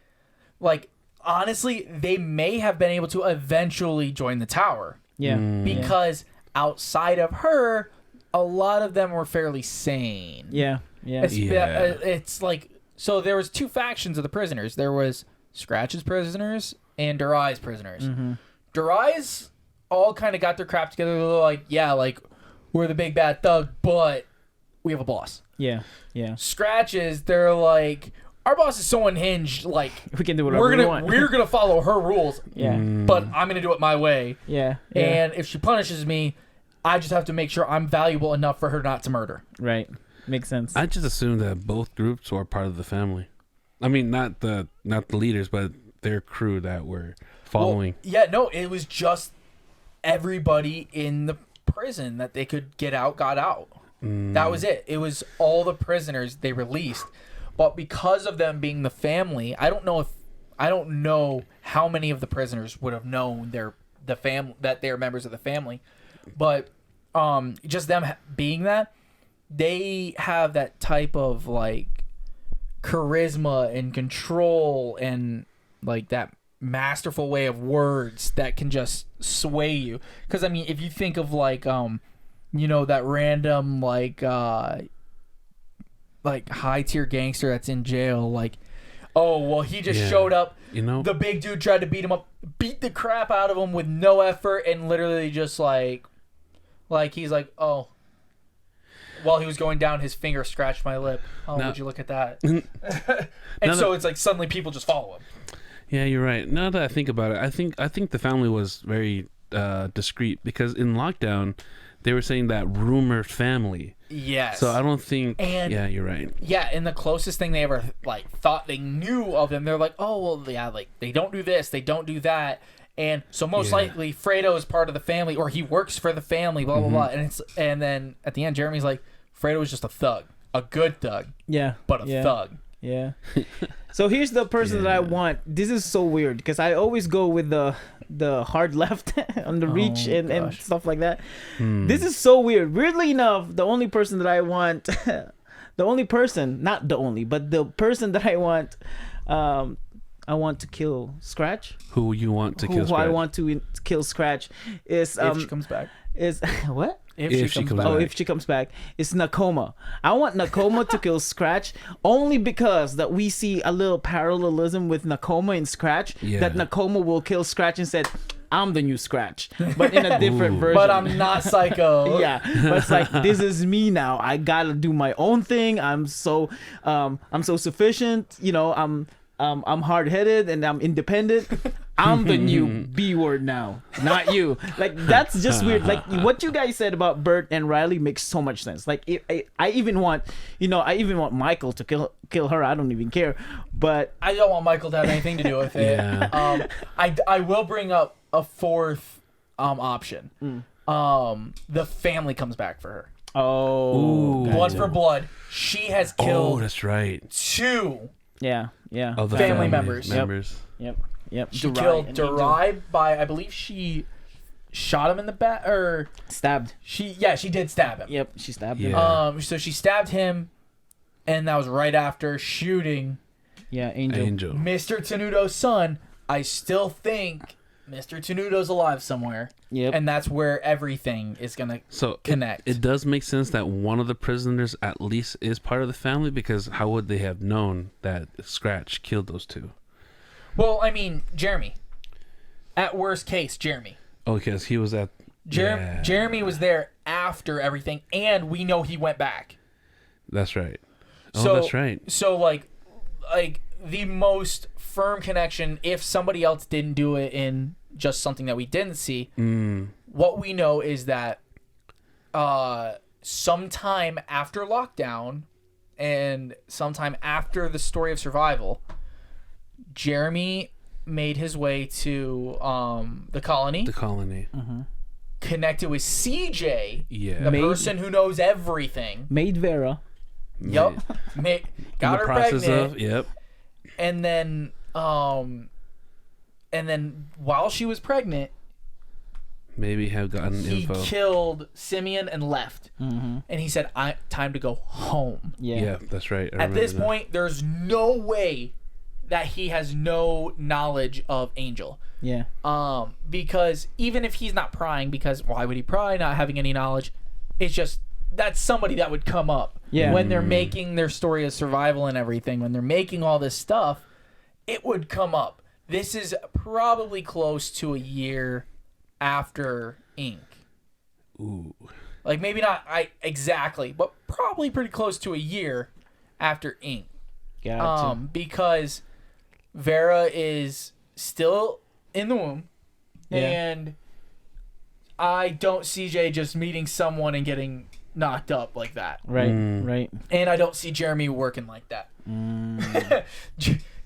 like honestly, they may have been able to eventually join the tower. Yeah. Because outside of her, a lot of them were fairly sane. Yeah. Yeah. It's like, so there was two factions of the prisoners. There was Scratch's prisoners and Durai's prisoners. Durai's all kind of got their crap together. They're like, yeah, like we're the big bad thug, but we have a boss. Yeah. Yeah. Scratches, they're like, our boss is so unhinged, like We can do whatever we want. we're gonna follow her rules, Yeah. but I'm gonna do it my way. Yeah. Yeah. And if she punishes me, I just have to make sure I'm valuable enough for her not to murder. Right. Makes sense. I just assumed that both groups were part of the family. I mean, not the leaders, but their crew that were following. Well, yeah, no, it was just everybody in the prison that they could get out got out. That was it. It was all the prisoners they released. But because of them being the family, I don't know how many of the prisoners would have known that they're members of the family. But just them being that, they have that type of like charisma and control and like that masterful way of words that can just sway you. Because I mean, if you think of like that random like high tier gangster that's in jail, like, oh well, he just showed up. The big dude tried to beat him up, beat the crap out of him with no effort, and literally just like he's like, oh, while he was going down, his finger scratched my lip. Oh, No. would you look at that? Now And so it's like suddenly people just follow him. Yeah, you're right. Now that I think about it, I think the family was very discreet because in lockdown, they were saying that rumored family. Yes. So I don't think. And- yeah, you're right. Yeah, and the closest thing they ever like thought they knew of him, they're like, oh well, yeah, like they don't do this, they don't do that, and so most Yeah. likely Fredo is part of the family or he works for the family, blah blah blah, and then at the end Jeremy's like, Fredo was just a thug, a good thug, Yeah. but a yeah. thug. Yeah. So here's the person that I want. This is so weird because I always go with the hard left on the reach and gosh. stuff like that. This is so weird. Weirdly enough, the only person that I want, not the only, but the person that I want to kill Scratch. Who you want to kill? Who I Scratch? want to kill Scratch is If she comes back. is what? If If she she comes comes back. Oh, back. if she comes back, it's Nakoma. I want Nakoma to kill Scratch only because that we see a little parallelism with Nakoma and Scratch. Yeah. That Nakoma will kill Scratch and said, "I'm the new Scratch," but in a different Ooh. version. But I'm not psycho. Yeah, but it's like this is me now. I gotta do my own thing. I'm so sufficient. You know, I'm hard headed and I'm independent. I'm the new B word now, not you. Like that's just weird. Like what you guys said about Burt and Riley makes so much sense. Like I even want, Michael to kill her. I don't even care. But I don't want Michael to have anything to do with it. Yeah. I will bring up a fourth option. The family comes back for her. Ooh. Blood for blood. She has Oh, killed that's right. 2. yeah. Of the Family members. Yep. She Durai killed and Angel. Durai by, I believe she shot him in the back, or Stabbed. she did stab him. Yep, she stabbed him. Yeah. So she stabbed him, and that was right after shooting Yeah, Angel. Angel. Mr. Tenuto's son. I still think Mr. Tenuto's alive somewhere. Yep. And that's where everything is gonna So connect. It does make sense that one of the prisoners at least is part of the family because how would they have known that Scratch killed those two? Well, I mean, Jeremy. At worst case, Jeremy. Oh, because he was at. Yeah. Jeremy was there after everything, and we know he went back. That's right. Oh, So- that's right. So, like the most firm connection, if somebody else didn't do it in just something that we didn't see, what we know is that sometime after lockdown and sometime after the story of survival, Jeremy made his way to the colony, The colony. connected with CJ, Yeah. the Made- person who knows everything. Made Vera. Yup. In Got the her process pregnant. of. Yep. And then while she was pregnant, Maybe have gotten he info. killed Simeon and left. And he said, time to go home. Yeah. Yeah, that's right. I At this remember that. point, there's no way that he has no knowledge of Angel. Yeah. Because even if he's not prying, because why would he pry not having any knowledge? It's just that's somebody that would come up Yeah. when they're making their story of survival and everything. When they're making all this stuff, it would come up. This is probably close to a year after Ink. Ooh. Like maybe not exactly, but probably pretty close to a year after Ink. Gotcha. Because Vera is still in the womb, Yeah. and I don't CJ just meeting someone and getting knocked up like that, Right. Right. and I don't see Jeremy working like that.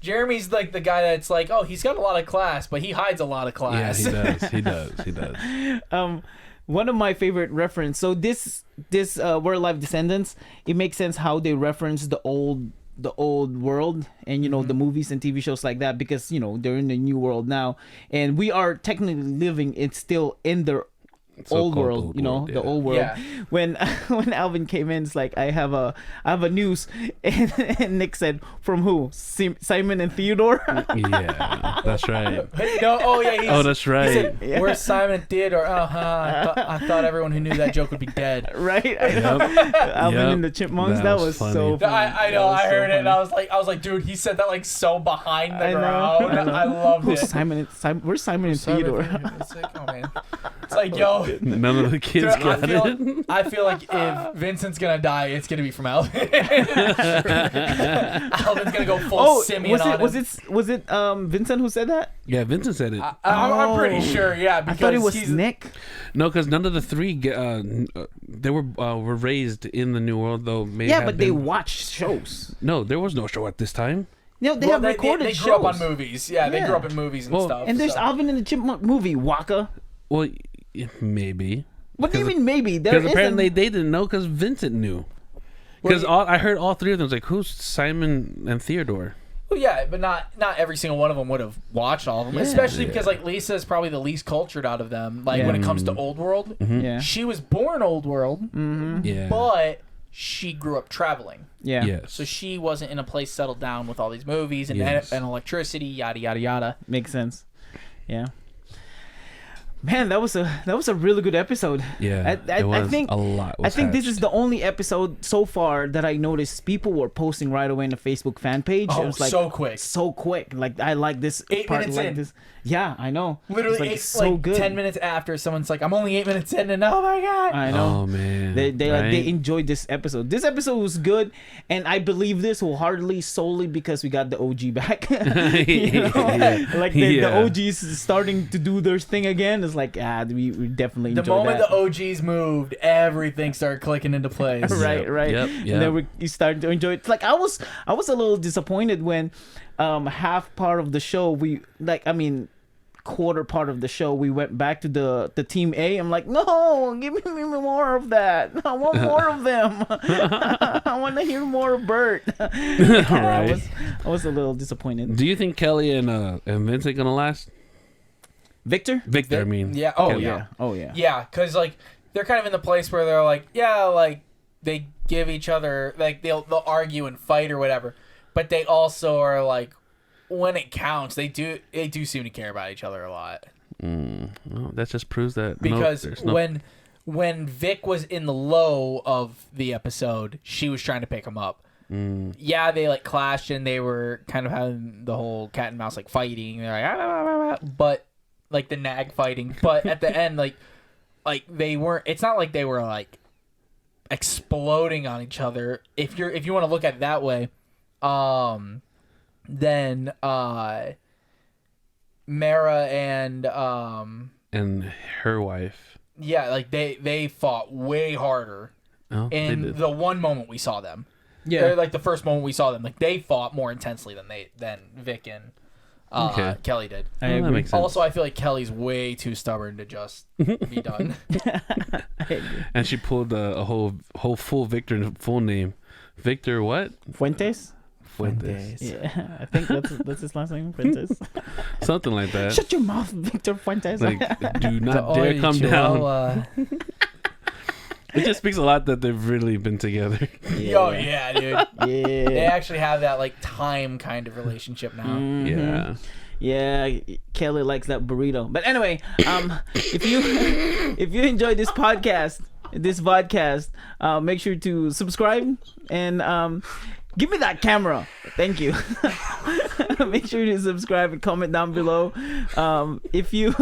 Jeremy's like the guy that's like, oh, he's got a lot of class, but he hides a lot of Yeah, class. he does. He does. He does. One of my favorite reference. So this We're Alive Descendants. It makes sense how they reference the old world and the movies and TV shows like that because they're in the new world now and we are technically living it's still in the old world, the old world. Yeah. When Alvin came in, it's like I have a news, and Nick said, "From who? Simon and Theodore." Yeah, that's right. No, oh yeah, Oh, that's he right. said, where's Simon and Theodore? I thought everyone who knew that joke would be dead. Right? I know. Alvin and the Chipmunks. That was funny. so funny. I know, That was I so heard it, and funny. I was like, dude, he said that like so behind the I know, ground. I know. I loved Who's it. Simon? Where's Simon and Theodore? It's like, oh man, it's like, yo, None of the kids Dude, got it. I feel like if Vincent's gonna die, it's gonna be from Alvin. Alvin's gonna go full Simeon on him. Was it Vincent who said that? Yeah, Vincent said it. I'm pretty sure. Yeah, because I thought it was he's Nick. No, because none of the three they were raised in the New World though. Yeah, but they watched shows. No, there was no show at this time. No, they have recorded they shows. grew up on movies. Yeah, they grew up in movies and stuff. And there's Alvin in the Chipmunk movie, WAKKA. Well, maybe. What do you mean maybe? Because apparently they didn't know because Vincent knew. Because I heard all three of them. Was like, who's Simon and Theodore? Well, yeah, but not every single one of them would have watched all of them. Especially because like Lisa is probably the least cultured out of them. Like when it comes to Old World, she was born Old World, but she grew up traveling. Yeah. Yes. So she wasn't in a place settled down with all these movies and electricity, yada yada yada. Makes sense. Yeah. Man, that was a really good episode. Yeah, I think a lot. I think this is the only episode so far that I noticed people were posting right away in the Facebook fan page. Oh, it was like so quick. Like I like this 8 part. minutes Like in. This. Yeah, I know. Literally, it's like, so good. 10 minutes after, someone's like, "I'm only 8 minutes in," and oh my god! I know. Oh man, they enjoyed this episode. This episode was good, and I believe this wholeheartedly solely because we got the OG back. You know? Like the OGs starting to do their thing again. It's like we definitely enjoyed the moment that. the OGs moved, everything started clicking into place. Right. Yep. And then you started to enjoy it. It's like I was a little disappointed when half part of the show quarter part of the show we went back to the team A. I'm like, no, give me more of that. I want more of them. I want to hear more of Burt. I was a little disappointed. Do you think Kelly and Vincent gonna last? Victor, I mean, Yeah. Oh yeah. Yeah, because like they're kind of in the place where they're like, like they give each other, like they'll argue and fight or whatever, but they also are like, when it counts, they do seem to care about each other a lot. Well, that just proves that because when Vic was in the low of the episode, she was trying to pick him up. Yeah, they like clashed and they were kind of having the whole cat and mouse like fighting. They're like, but like the nag fighting. But at the end, like they weren't. It's not like they were like exploding on each other. If you want to look at it that way, then Mara and her wife. Yeah, like they fought way harder in the one moment we saw them. Yeah, like the first moment we saw them, like they fought more intensely than Vic and Kelly did. I agree. That makes sense. Also, I feel like Kelly's way too stubborn to just be done. And she pulled a whole full Victor full name. Victor what? Fuentes. Yeah, I think that's his last name, Fuentes. Something like that. Shut your mouth, Victor Fuentes. Like, do not dare come down. It just speaks a lot that they've really been together. Oh yeah, dude. Yeah. They actually have that like time kind of relationship now. Mm-hmm. Yeah, Kelly likes that burrito. But anyway, if you enjoyed this vodcast, make sure to subscribe and give me that camera. Thank you. Make sure to subscribe and comment down below. If you,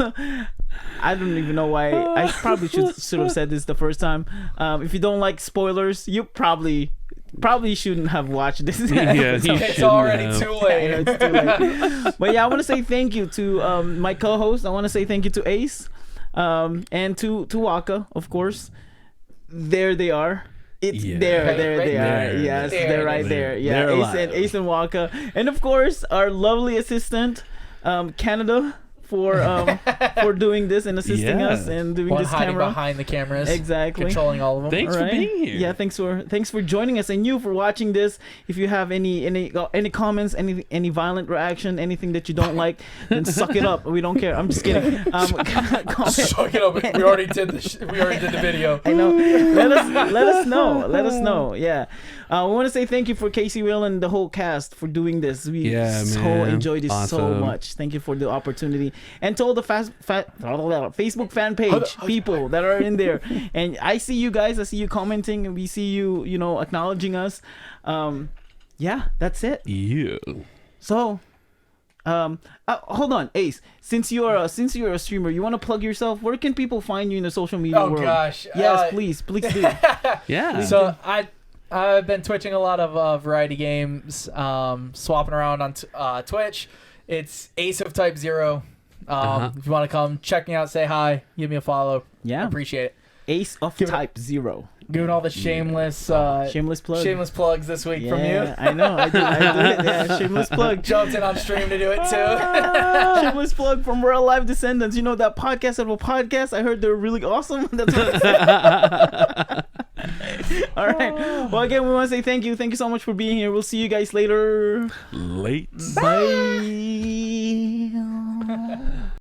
I don't even know why. I probably should have said this the first time. If you don't like spoilers, you probably shouldn't have watched this. It's already too late. I know it's too late. But yeah, I want to say thank you to my co-host. I want to say thank you to Ace, and to WAKKA, of course. There they are. It's there they are. Yes, they're right there. Yeah, Ace and WAKKA, and of course our lovely assistant, Canada, for doing this and assisting us and doing this camera behind the cameras, exactly controlling all of them. Thanks for being here. Yeah, thanks for joining us, and you for watching this. If you have any comments, any violent reaction, anything that you don't like, then suck it up. We don't care. I'm just kidding. Suck it up. We already did the video. I know. Let us know. Yeah. We want to say thank you for Casey Will and the whole cast for doing this. We enjoyed this so much. Thank you for the opportunity. And to all the Facebook fan page people that are in there. And I see you guys. I see you commenting, and we see you, acknowledging us. Yeah, that's it. Yeah. So, Hold on, Ace. Since you're a streamer, you want to plug yourself? Where can people find you in the social media world? Oh gosh. Yes, please do. Yeah. So I've been twitching a lot of variety games, swapping around on Twitch. It's Ace of Type 0. If you want to come check me out, say hi, give me a follow. Yeah, I appreciate it. Ace of Type 0. Doing all the shameless plugs this week from you. I know. I do it. Yeah, shameless plug. Jumped in on stream to do it too. Shameless plug from Alive Descendants. You know that podcast of a podcast? I heard they're really awesome. That's what I said. All right. Well, again, we want to say thank you. Thank you so much for being here. We'll see you guys later. Late. Bye.